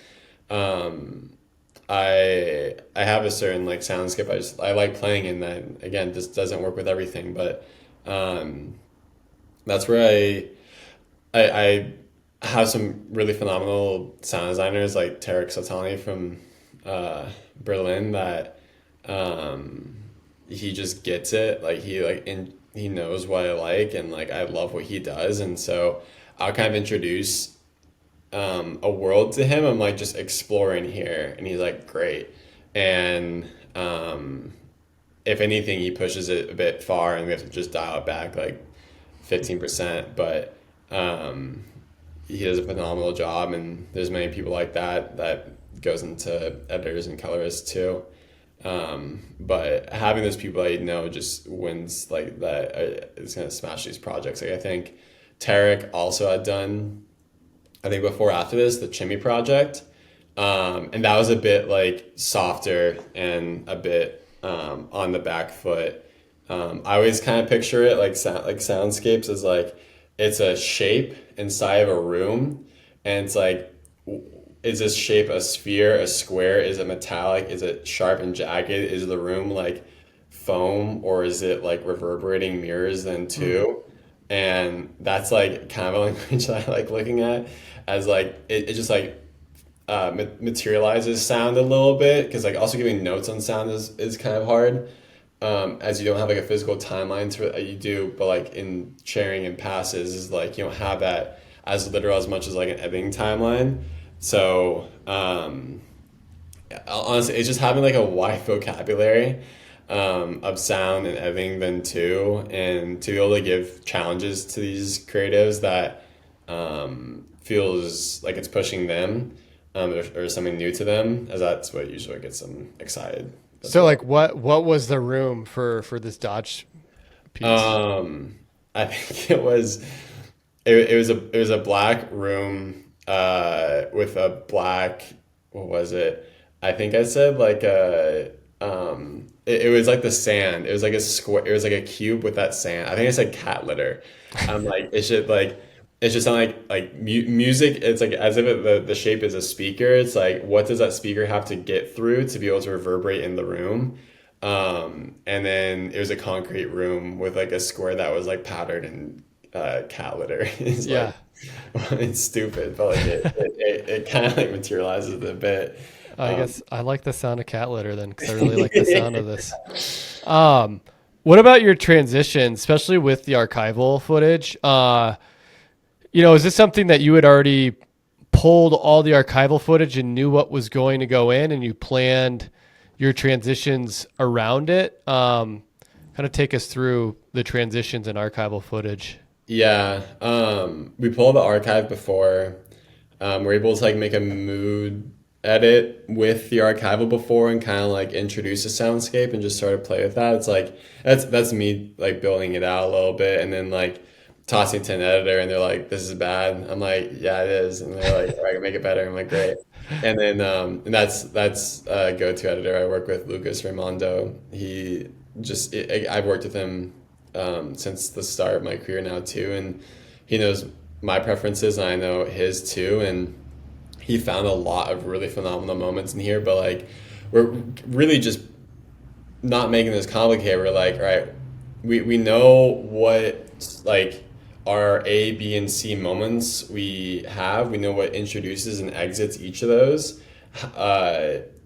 I have a certain like soundscape I like playing in that. Again, this doesn't work with everything, but that's where I have some really phenomenal sound designers like Tarek Satani from Berlin that he just gets it. Like he knows what I like, and like I love what he does. And so I'll kind of introduce a world to him. I'm like, just exploring here, and he's like, great. And if anything, he pushes it a bit far, and we have to just dial it back like 15%. But he does a phenomenal job, and there's many people like that goes into editors and colorists too. But having those people that just wins like that is going to smash these projects. Like I think Tarek also had done, I think before after this, the Chimney project. And that was a bit like softer and a bit on the back foot. I always kind of picture it like soundscapes as like it's a shape inside of a room, and it's like, is this shape a sphere, a square? Is it metallic? Is it sharp and jagged? Is the room like foam, or is it like reverberating mirrors then too? And that's like kind of a language that I like looking at as like it just like materializes sound a little bit, because like also giving notes on sound is kind of hard, as you don't have like a physical timeline to it. You do, but like in sharing and passes is like you don't have that as literal as much as like an editing timeline. So honestly, it's just having like a wide vocabulary of sound and editing then too, and to be able to give challenges to these creatives that feels like it's pushing them or something new to them, as that's what usually gets them excited.
So like what was the room for this Dodge piece?
I think it was a black room with a black, what was it? I think I said like it was like the sand. It was like a square. It was like a cube with that sand. I think I said cat litter. I'm like, it should sound like music. It's like as if the shape is a speaker. It's like, what does that speaker have to get through to be able to reverberate in the room? And then it was a concrete room with like a square that was like powdered in cat litter. It's
Yeah.
Like, it's stupid, but like it kind of like materializes a bit.
I guess I like the sound of cat litter then, because I really like the sound of this. What about your transition, especially with the archival footage? Is this something that you had already pulled all the archival footage and knew what was going to go in, and you planned your transitions around it? Kind of take us through the transitions and archival footage.
Yeah, we pulled the archive before. We're able to like make a mood edit with the archival before and kind of like introduce a soundscape and just sort of play with that. It's like that's me like building it out a little bit, and then like tossing it to an editor, and they're like, "This is bad." I'm like, "Yeah, it is," and they're like, "All right, make it better." I'm like, "Great." And then and that's a go-to editor. I work with Lucas Raimondo. I've worked with him since the start of my career now too, and he knows my preferences and I know his too, and he found a lot of really phenomenal moments in here. But like, we're really just not making this complicated. We're like, all right, we know what like our A, B, and C moments we have. We know what introduces and exits each of those,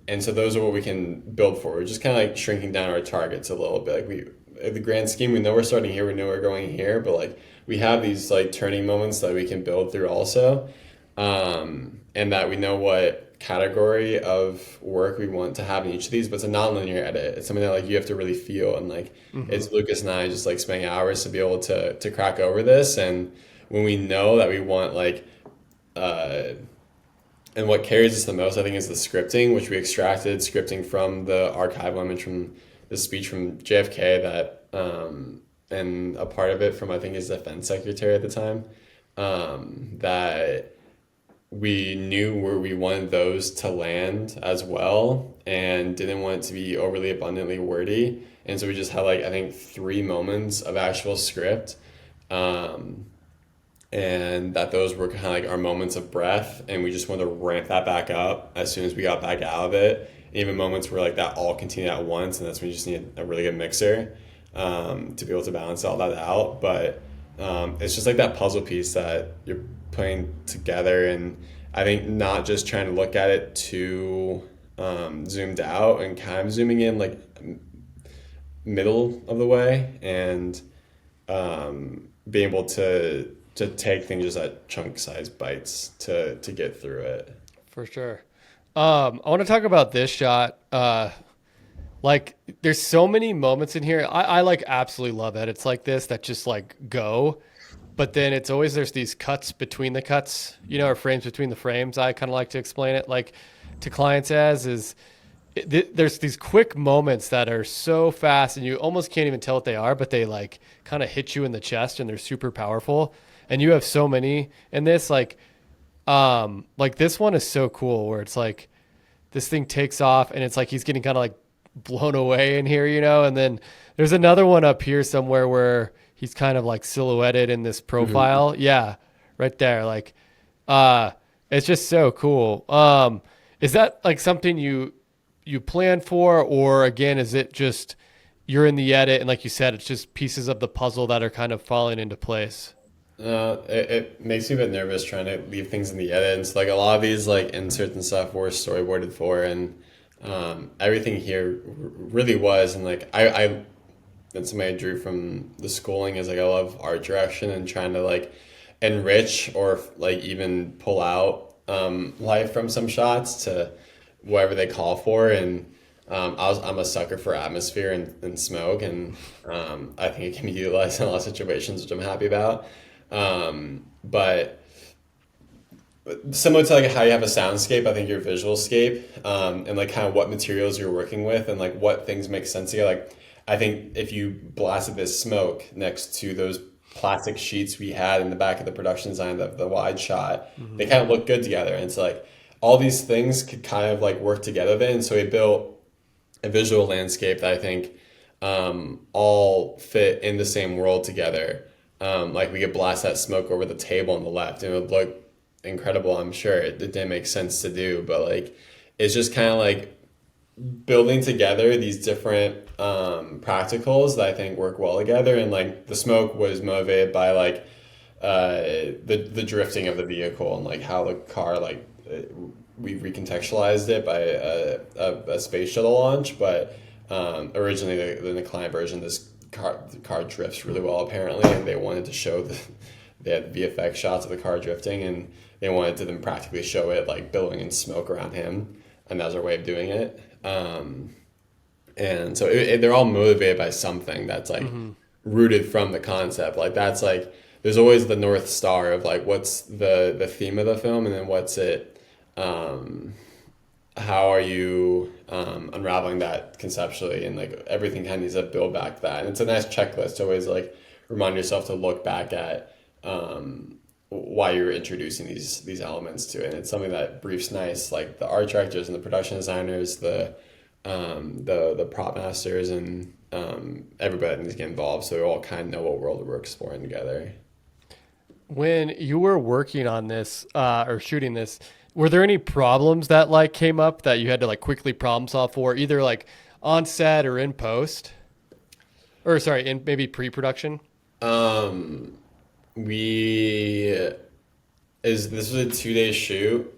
and so those are what we can build for. We're just kind of like shrinking down our targets a little bit. Like in the grand scheme, we know we're starting here, we know we're going here, but like we have these like turning moments that we can build through also, and that we know what category of work we want to have in each of these. But it's a non-linear edit. It's something that like you have to really feel, and like it's Lucas and I just like spending hours to be able to crack over this. And when we know that we want like and what carries us the most, I think, is the scripting, which we extracted scripting from the archival image from the speech from JFK that and a part of it from, I think, his defense secretary at the time, that we knew where we wanted those to land as well, and didn't want it to be overly abundantly wordy. And so we just had like, I think, 3 moments of actual script, and that those were kind of like our moments of breath, and we just wanted to ramp that back up as soon as we got back out of it. Even moments where like that all continued at once, and that's when you just need a really good mixer to be able to balance all that out. But it's just like that puzzle piece that you're putting together, and I think not just trying to look at it too zoomed out, and kind of zooming in like middle of the way, and being able to take things just at chunk size bites to get through it.
For sure. I want to talk about this shot. Like there's so many moments in here. I like absolutely love edits like this that just like go, but then it's always, there's these cuts between the cuts, you know, or frames between the frames. I kind of like to explain it like to clients there's these quick moments that are so fast and you almost can't even tell what they are, but they like kind of hit you in the chest and they're super powerful. And you have so many in this, like this one is so cool where it's like this thing takes off and it's like he's getting kind of like blown away in here, you know. And then there's another one up here somewhere where he's kind of like silhouetted in this profile. Mm-hmm. Yeah, right there. Like it's just so cool. Is that like something you plan for, or again, is it just you're in the edit and like you said, it's just pieces of the puzzle that are kind of falling into place?
It makes me a bit nervous trying to leave things in the edits. Like a lot of these like inserts and stuff were storyboarded for, and everything here really was. And like I that's something I drew from the schooling, is like I love art direction and trying to like enrich or like even pull out life from some shots to whatever they call for. And I'm a sucker for atmosphere and smoke, and I think it can be utilized in a lot of situations, which I'm happy about. But similar to like how you have a soundscape, I think your visual scape, and like kind of what materials you're working with and like what things make sense together. Like I think if you blasted this smoke next to those plastic sheets we had in the back of the production design, the wide shot, they kind of look good together. And it's like all these things could kind of like work together then. So we built a visual landscape that I think all fit in the same world together. Like we could blast that smoke over the table on the left and it would look incredible. I'm sure it didn't make sense to do, but like it's just kind of like building together these different practicals that I think work well together. And like the smoke was motivated by like the drifting of the vehicle and like how the car like we recontextualized it by a space shuttle launch. But originally in the client version, the car drifts really well apparently, and they wanted to show they had VFX shots of the car drifting, and they wanted to then practically show it like billowing in smoke around him, and that was our way of doing it. And so they're all motivated by something that's like rooted from the concept. Like that's like there's always the North Star of like what's the theme of the film, and then what's it how are you unraveling that conceptually, and like everything kind of needs to build back to that. And it's a nice checklist to always like remind yourself to look back at why you're introducing these elements to it. And it's something that briefs nice, like the art directors and the production designers, the prop masters, and everybody needs to get involved so we all kind of know what world we're exploring together.
When you were working on this or shooting this, were there any problems that like came up that you had to like quickly problem solve for, either like on set or in post, or sorry, in maybe pre-production?
This was a 2-day shoot.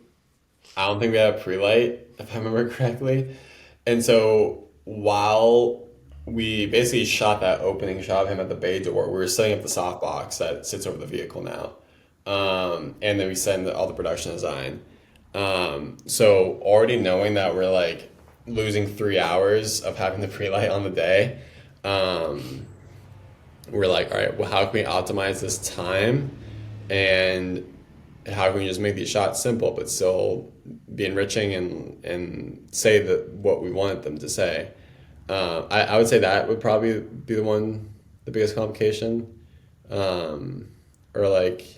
I don't think we had a pre-light, if I remember correctly. And so while we basically shot that opening shot of him at the bay door, we were setting up the softbox that sits over the vehicle now. And then we send all the production design. So already knowing that we're like losing 3 hours of having the pre-light on the day, we're like, all right, well, how can we optimize this time, and how can we just make these shots simple but still be enriching and say what we wanted them to say? I would say that would probably be the biggest complication, or like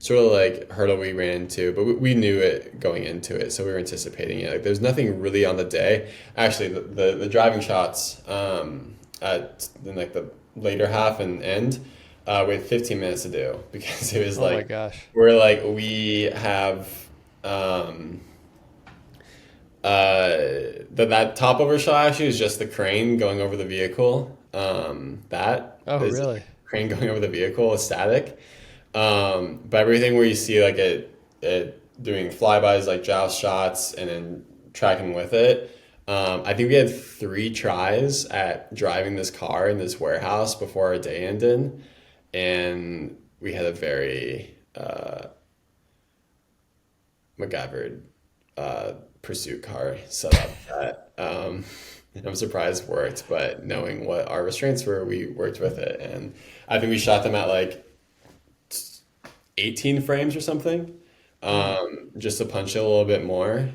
sort of like hurdle we ran into, but we knew it going into it, so we were anticipating it. Like there's nothing really on the day. Actually, the driving shots in like the later half and end, we had 15 minutes to do because it was
Oh my
like,
gosh.
we have that top over shot actually is just the crane going over the vehicle. That
Oh,
is
really?
crane going over the vehicle is static. But everything where you see like it doing flybys, like joust shots, and then tracking with it. I think we had 3 tries at driving this car in this warehouse before our day ended, and we had a very MacGyvered pursuit car set up that I'm surprised worked, but knowing what our restraints were, we worked with it, and I think we shot them at like 18 frames or something, just to punch it a little bit more.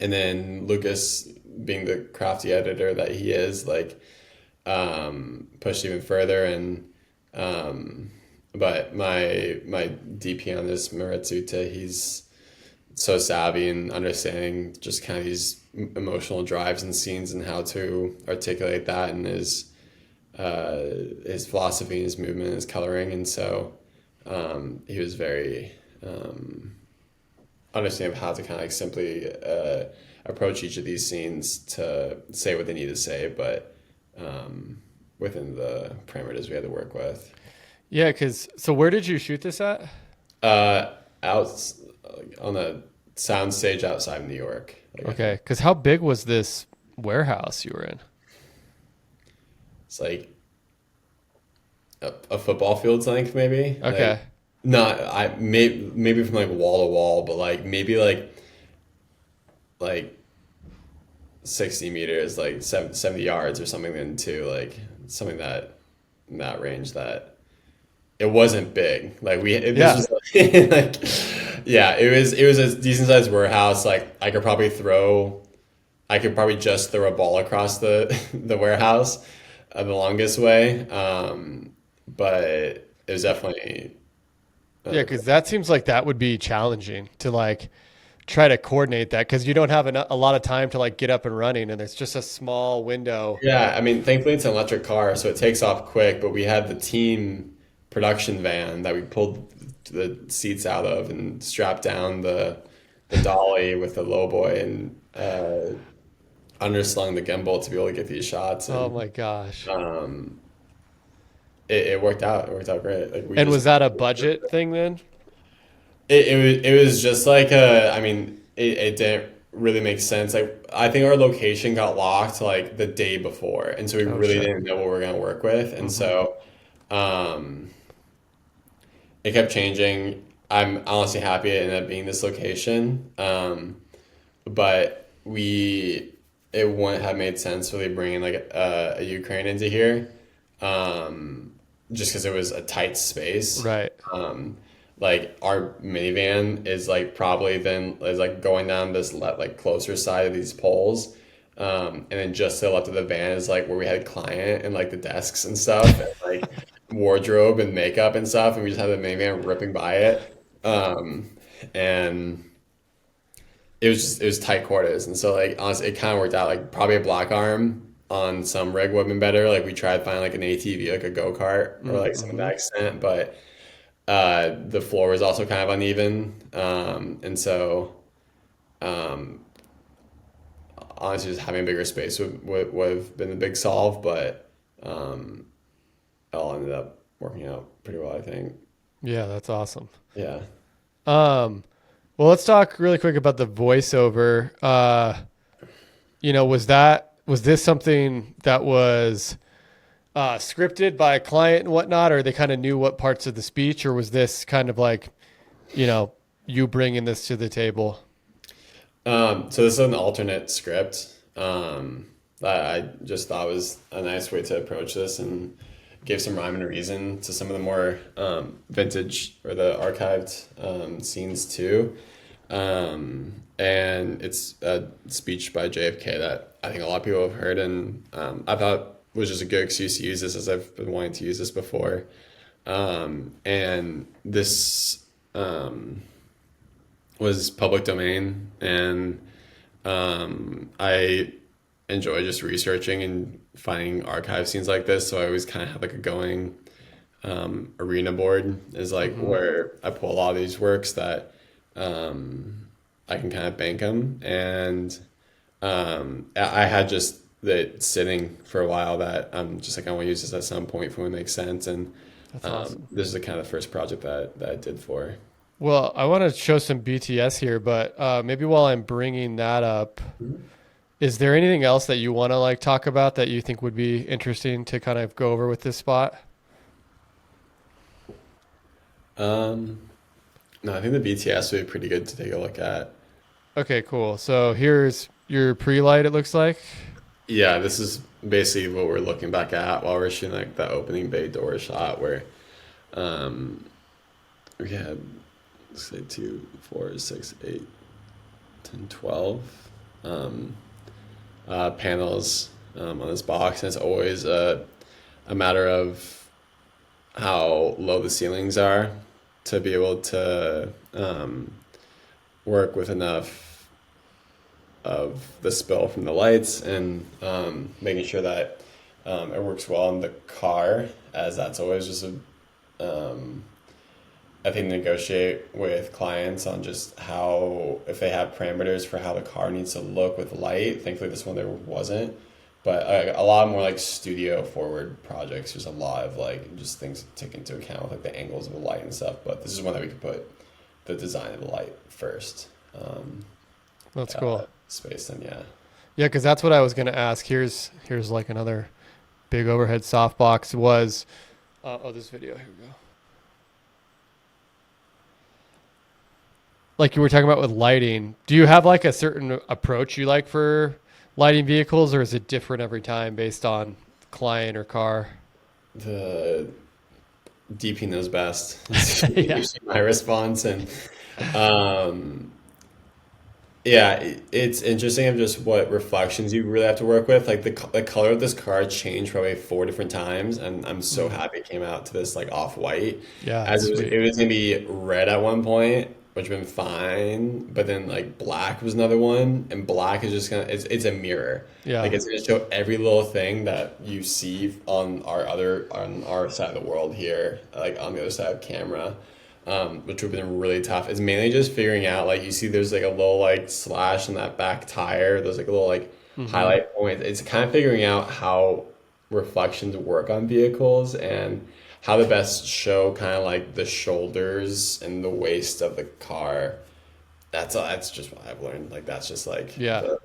And then Lucas, being the crafty editor that he is, like pushed even further. And but my DP on this, Maritsuta, he's so savvy and understanding just kind of these emotional drives and scenes and how to articulate that, and his philosophy, his movement, his coloring. And so he was very understanding of how to kind of like simply approach each of these scenes to say what they need to say, but within the parameters we had to work with.
Yeah, so where did you shoot this at?
Out on a sound stage outside of New York.
Okay, because how big was this warehouse you were in?
It's like a football field's length, maybe.
Okay.
Like, not maybe from like wall to wall, but like maybe like 60 meters, like 70 yards or something, into like something that in that range. That it wasn't big. Like this was like, yeah, it was a decent sized warehouse. Like I could probably just throw a ball across the warehouse the longest way. But it was definitely.
Yeah, because that seems like that would be challenging to like try to coordinate that, because you don't have a lot of time to like get up and running, and it's just a small window.
Yeah, I mean, thankfully it's an electric car, so it takes off quick. But we had the team production van that we pulled the seats out of and strapped down the dolly with the lowboy and underslung the gimbal to be able to get these shots. And,
Oh my gosh.
It worked out. It worked out great. Like
Was that a budget thing then?
It was just like it didn't really make sense. Like I think our location got locked like the day before, and so we really didn't know what we were gonna work with, and so it kept changing. I'm honestly happy it ended up being this location, but it wouldn't have made sense really bringing like a Ukraine into here, just because it was a tight space,
Right.
Like our minivan is like probably then is like going down this like closer side of these poles, and then just to the left of the van is like where we had client and like the desks and stuff, and like wardrobe and makeup and stuff, and we just had the minivan ripping by it, and it was tight quarters. And so like honestly it kind of worked out. Like probably a block arm on some rig would have been better. Like we tried to find like an ATV, like a go-kart or like something to that extent, but the floor was also kind of uneven, and so honestly just having a bigger space would have been a big solve, but it all ended up working out pretty well, I think.
Yeah, that's awesome.
Yeah.
Well, let's talk really quick about the voiceover. Was this something that was scripted by a client and whatnot, or they kind of knew what parts of the speech, or was this kind of like, you bringing this to the table?
So this is an alternate script that I just thought was a nice way to approach this, and gave some rhyme and reason to some of the more vintage or the archived scenes too. And it's a speech by JFK that I think a lot of people have heard, and I thought was just a good excuse to use this, as I've been wanting to use this before. And this was public domain, and I enjoy just researching and finding archive scenes like this, so I always kind of have like a going arena board is like where I pull a lot of these works that I can kind of bank them. And I had just that sitting for a while that I'm just like, I want to use this at some point for when it makes sense. And
That's awesome.
this is the kind of the first project that I did for.
Well, I want to show some BTS here, but maybe while I'm bringing that up, is there anything else that you want to like talk about that you think would be interesting to kind of go over with this spot?
No, I think the BTS would be pretty good to take a look at.
Okay, cool. So here's your pre-light, it looks like.
Yeah, this is basically what we're looking back at while we're shooting like the opening bay door shot where we had, let's say 2, 4, 6, 8, 10, 12 panels on this box. And it's always a matter of how low the ceilings are to be able to work with enough of the spill from the lights and making sure that it works well in the car, as that's always just I think negotiate with clients on just how, if they have parameters for how the car needs to look with light. Thankfully this one there wasn't, but a lot more like studio forward projects, there's a lot of like just things to take into account with like the angles of the light and stuff, but this is one that we could put the design of the light first.
That's cool.
Space then, yeah.
Yeah, because that's what I was going to ask. Here's like another big overhead softbox was, this video, here we go. Like you were talking about with lighting, do you have like a certain approach you like for lighting vehicles, or is it different every time based on client or car?
The DP knows best.
Yeah.
Usually my response. And yeah, it's interesting of just what reflections you really have to work with. Like the color of this car changed probably 4 different times, and I'm so happy it came out to this like off-white.
Yeah,
As
sweet.
it was gonna be red at one point, which would have been fine, but then like black was another one, and black is just gonna it's a mirror.
Yeah.
Like it's gonna show every little thing that you see on our side of the world here, like on the other side of camera. Which would have been really tough. It's mainly just figuring out, like you see there's like a little like slash in that back tire. There's like a little like highlight point. It's kind of figuring out how reflections work on vehicles and how to best show kind of like the shoulders and the waist of the car. That's just what I've learned. Like that's just like
Yeah.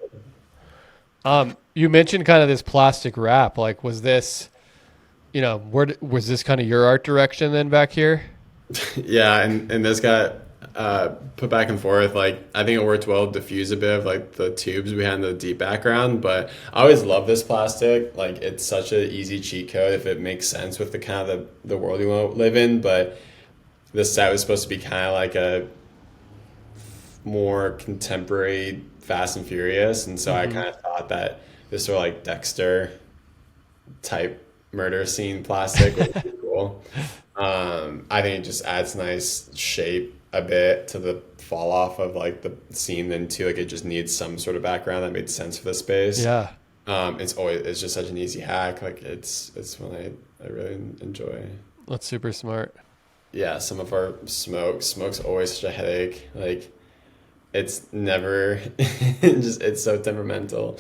You mentioned kind of this plastic wrap. Like, was this, was this kind of your art direction then back here?
Yeah, and this got put back and forth. Like I think it worked well to diffuse a bit of like the tubes we had in the deep background, but I always love this plastic. Like it's such an easy cheat code if it makes sense with the kind of the world you want to live in. But this set was supposed to be kind of like a more contemporary Fast and Furious, and so I kind of thought that this sort of like Dexter type murder scene plastic would be cool. I think it just adds nice shape a bit to the fall off of like the scene, then too, like it just needs some sort of background that made sense for the space.
Yeah.
It's just such an easy hack. Like it's one I really enjoy.
That's super smart.
Yeah, some of our smoke's always such a headache. Like it's never it's so temperamental.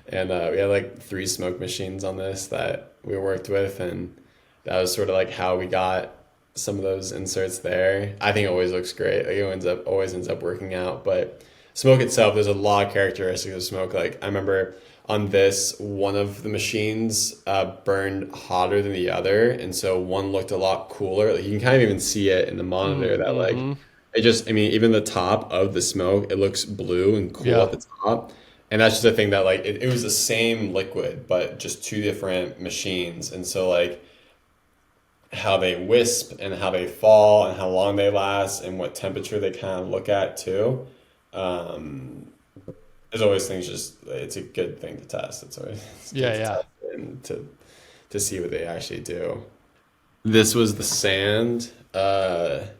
And we had like 3 smoke machines on this that we worked with, and that was sort of like how we got some of those inserts there. I think it always looks great. Like it always ends up working out. But smoke itself, there's a lot of characteristics of smoke. Like I remember on this, one of the machines burned hotter than the other, and so one looked a lot cooler. Like you can kind of even see it in the monitor that like it just, I mean, even the top of the smoke, it looks blue and cool at the top. And that's just a thing that like it was the same liquid, but just 2 different machines. And so like how they wisp and how they fall and how long they last and what temperature they kind of look at too. There's always things it's a good thing to test. It's always good to test and to see what they actually do. This was the sand that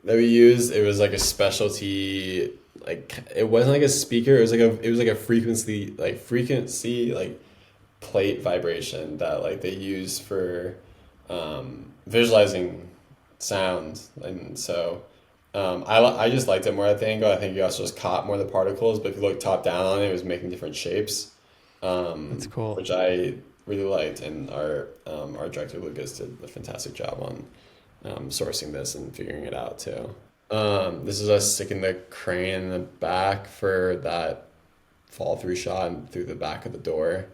we used. It was like a specialty, like it wasn't like a speaker. It was like a frequency like plate vibration that like they use for visualizing sound, and so I just liked it more at the angle. I think you also just caught more of the particles, but if you look top down on it, it was making different shapes.
That's cool.
Which I really liked, and our director Lucas did a fantastic job on sourcing this and figuring it out too. This is us sticking the crane in the back for that fall through shot and through the back of the door.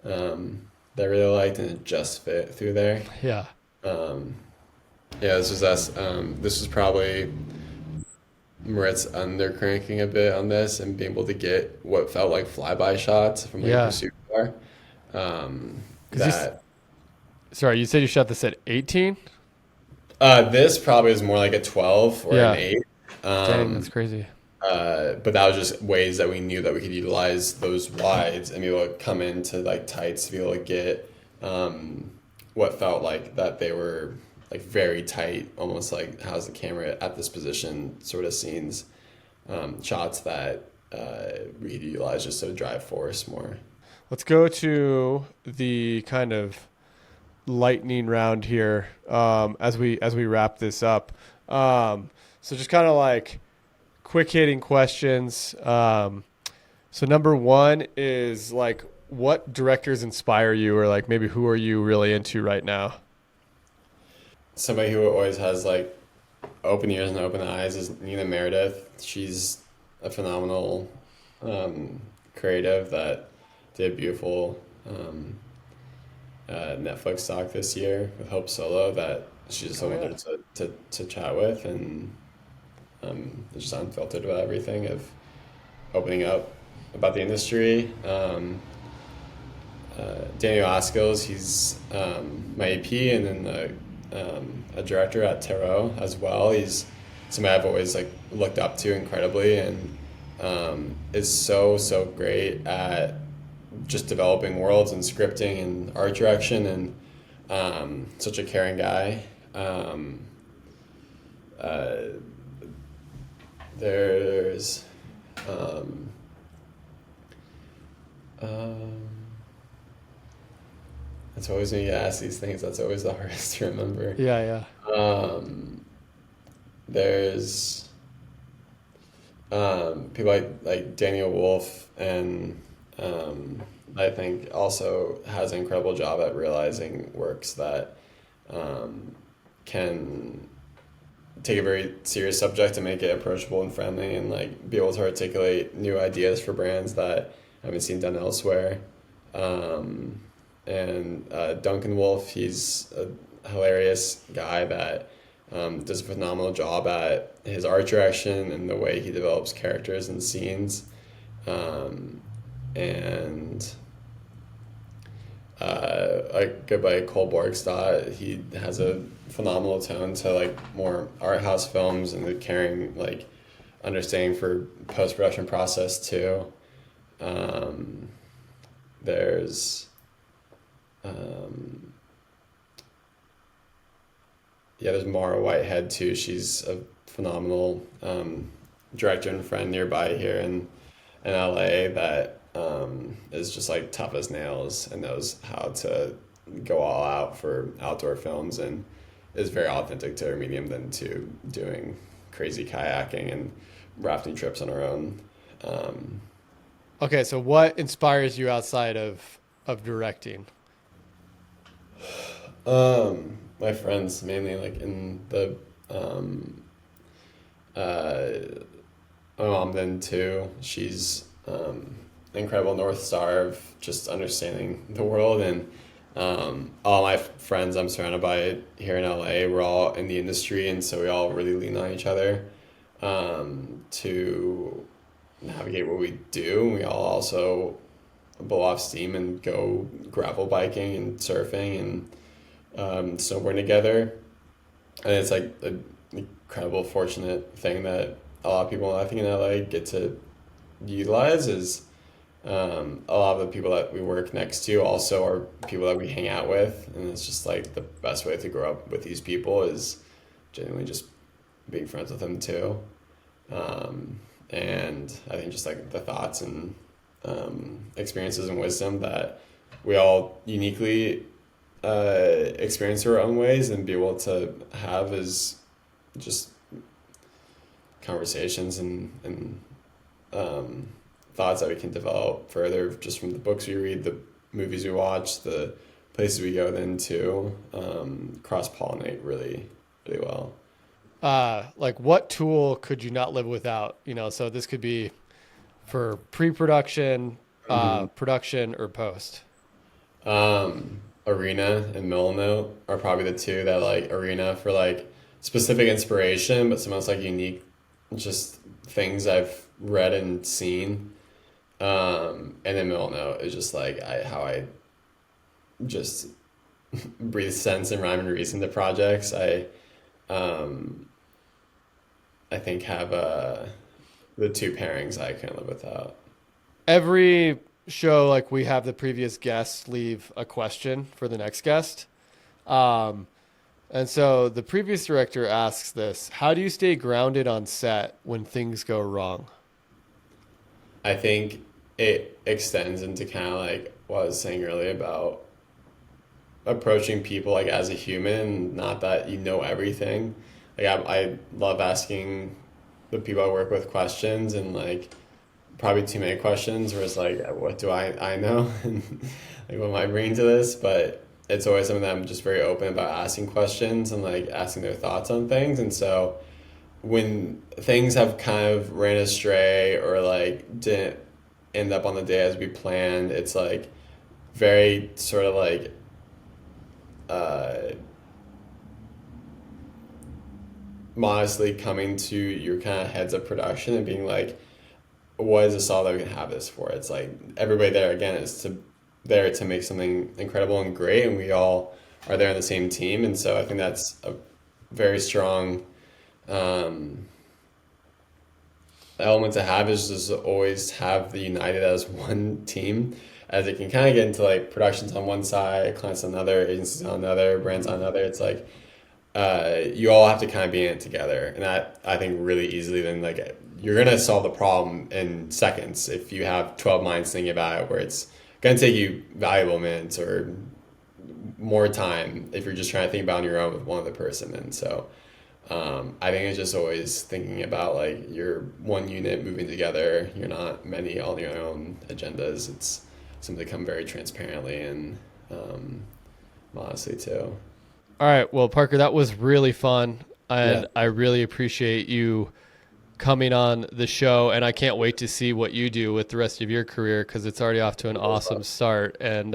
That I really liked, and it just fit through there.
Yeah.
Yeah, this was us. This was probably Moritz under cranking a bit on this and being able to get what felt like flyby shots from like pursuit car.
Sorry, you said you shot this at 18?
This probably is more like a 12 or an 8.
Dang, that's crazy.
But that was just ways that we knew that we could utilize those wides and be able to come into like tights to be able to get what felt like that they were like very tight, almost like how's the camera at this position sort of scenes, shots that we could utilize just to drive force more.
Let's go to the kind of lightning round here as we wrap this up. So just kind of like quick hitting questions. So number one is like, what directors inspire you, or like maybe who are you really into right now?
Somebody who always has like open ears and open eyes is Nina Meredith. She's a phenomenal creative that did a beautiful Netflix doc this year with Hope Solo that she's just a wonder to chat with, and just unfiltered about everything of opening up about the industry. Daniel Askels, he's my AP and then a director at Tarot as well. He's somebody I've always like looked up to incredibly, and is so great at just developing worlds and scripting and art direction, and such a caring guy. There's it's always when you ask these things, that's always the hardest to remember.
Yeah.
There's people like Daniel Wolf, and I think also has an incredible job at realizing works that can take a very serious subject and make it approachable and friendly, and like be able to articulate new ideas for brands that haven't seen done elsewhere. And Duncan Wolf, he's a hilarious guy that does a phenomenal job at his art direction and the way he develops characters and scenes. Like good buddy Cole Borgstad, he has a phenomenal tone to like more art house films and the caring like understanding for post-production process too. There's Mara Whitehead too. She's a phenomenal director and friend nearby here in LA that is just like tough as nails and knows how to go all out for outdoor films, and is very authentic to her medium than to doing crazy kayaking and rafting trips on her own.
Okay, so what inspires you outside of directing?
My friends mainly, like in the my mom then too. She's an incredible North Star of just understanding the world, and all my friends I'm surrounded by here in LA, we're all in the industry, and so we all really lean on each other to navigate what we do. We all also blow off steam and go gravel biking and surfing and snowboarding together, and it's like an incredible fortunate thing that a lot of people I think in LA get to utilize is a lot of the people that we work next to also are people that we hang out with, and it's just like the best way to grow up with these people is genuinely just being friends with them too. And I think just like the thoughts and experiences and wisdom that we all uniquely experience our own ways and be able to have is just conversations and thoughts that we can develop further just from the books we read, the movies we watch, the places we go then to cross-pollinate really, really well.
Like what tool could you not live without? So this could be for pre-production, production, or post.
Arena and Milanote are probably the two that like Arena for like specific inspiration, but some else like unique, just things I've read and seen. And then Milanote is just like how I just breathe sense and rhyme and reason to projects. I think have the two pairings I can't live without.
Every show, like we have the previous guests leave a question for the next guest. And so the previous director asks this: how do you stay grounded on set when things go wrong?
I think it extends into kind of like what I was saying earlier about approaching people like as a human, not that you know everything. Like I love asking the people I work with questions, and like probably too many questions where it's like, what do I know? And like, what am I bringing to this? But it's always something that I'm just very open about asking questions and like asking their thoughts on things. And so when things have kind of ran astray or like didn't end up on the day as we planned, it's like very sort of like modestly coming to your kind of heads of production and being like, what is this all that we can have this for? It's like everybody there again is there to make something incredible and great, and we all are there on the same team. And so I think that's a very strong element to have, is just always have the united as one team, as it can kind of get into like productions on one side, clients on another, agencies on another, brands on another. It's like you all have to kind of be in it together, and that I think really easily then like you're gonna solve the problem in seconds if you have 12 minds thinking about it, where it's gonna take you valuable minutes or more time if you're just trying to think about it on your own with one other person. And so I think it's just always thinking about like you're one unit moving together. You're not many on your own agendas. It's something to come very transparently and modestly too.
All right. Well, Parker, that was really fun. And I really appreciate you coming on the show. And I can't wait to see what you do with the rest of your career, because it's already off to an awesome start. And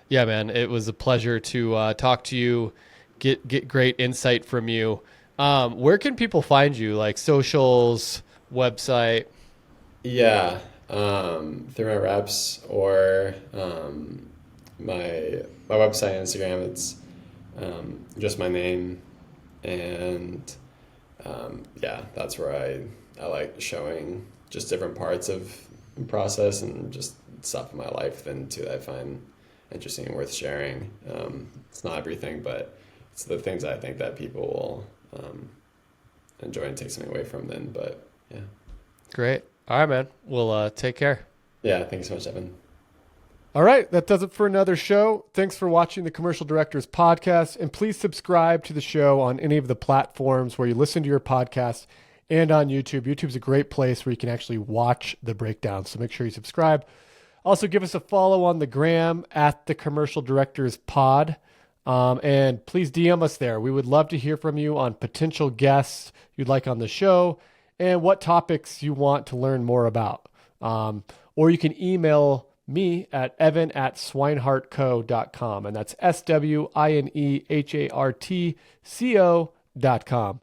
yeah, man, it was a pleasure to talk to you, get great insight from you. Where can people find you? Like socials, website?
Yeah. Through my reps or my website and Instagram. It's just my name, and yeah, that's where I like showing just different parts of the process and just stuff in my life that I find interesting and worth sharing. It's not everything, but it's the things I think that people will enjoy and take something away from then. But yeah.
Great. All right, man. We'll take care.
Yeah. Thank you so much, Evan.
All right, that does it for another show. Thanks for watching the Commercial Directors Podcast, and please subscribe to the show on any of the platforms where you listen to your podcast and on YouTube. YouTube's a great place where you can actually watch the breakdown, so make sure you subscribe. Also, give us a follow on the gram at the Commercial Directors Pod, and please DM us there. We would love to hear from you on potential guests you'd like on the show and what topics you want to learn more about. Or you can email me at evan@swinehartco.com, and that's SWINEHARTCO.com.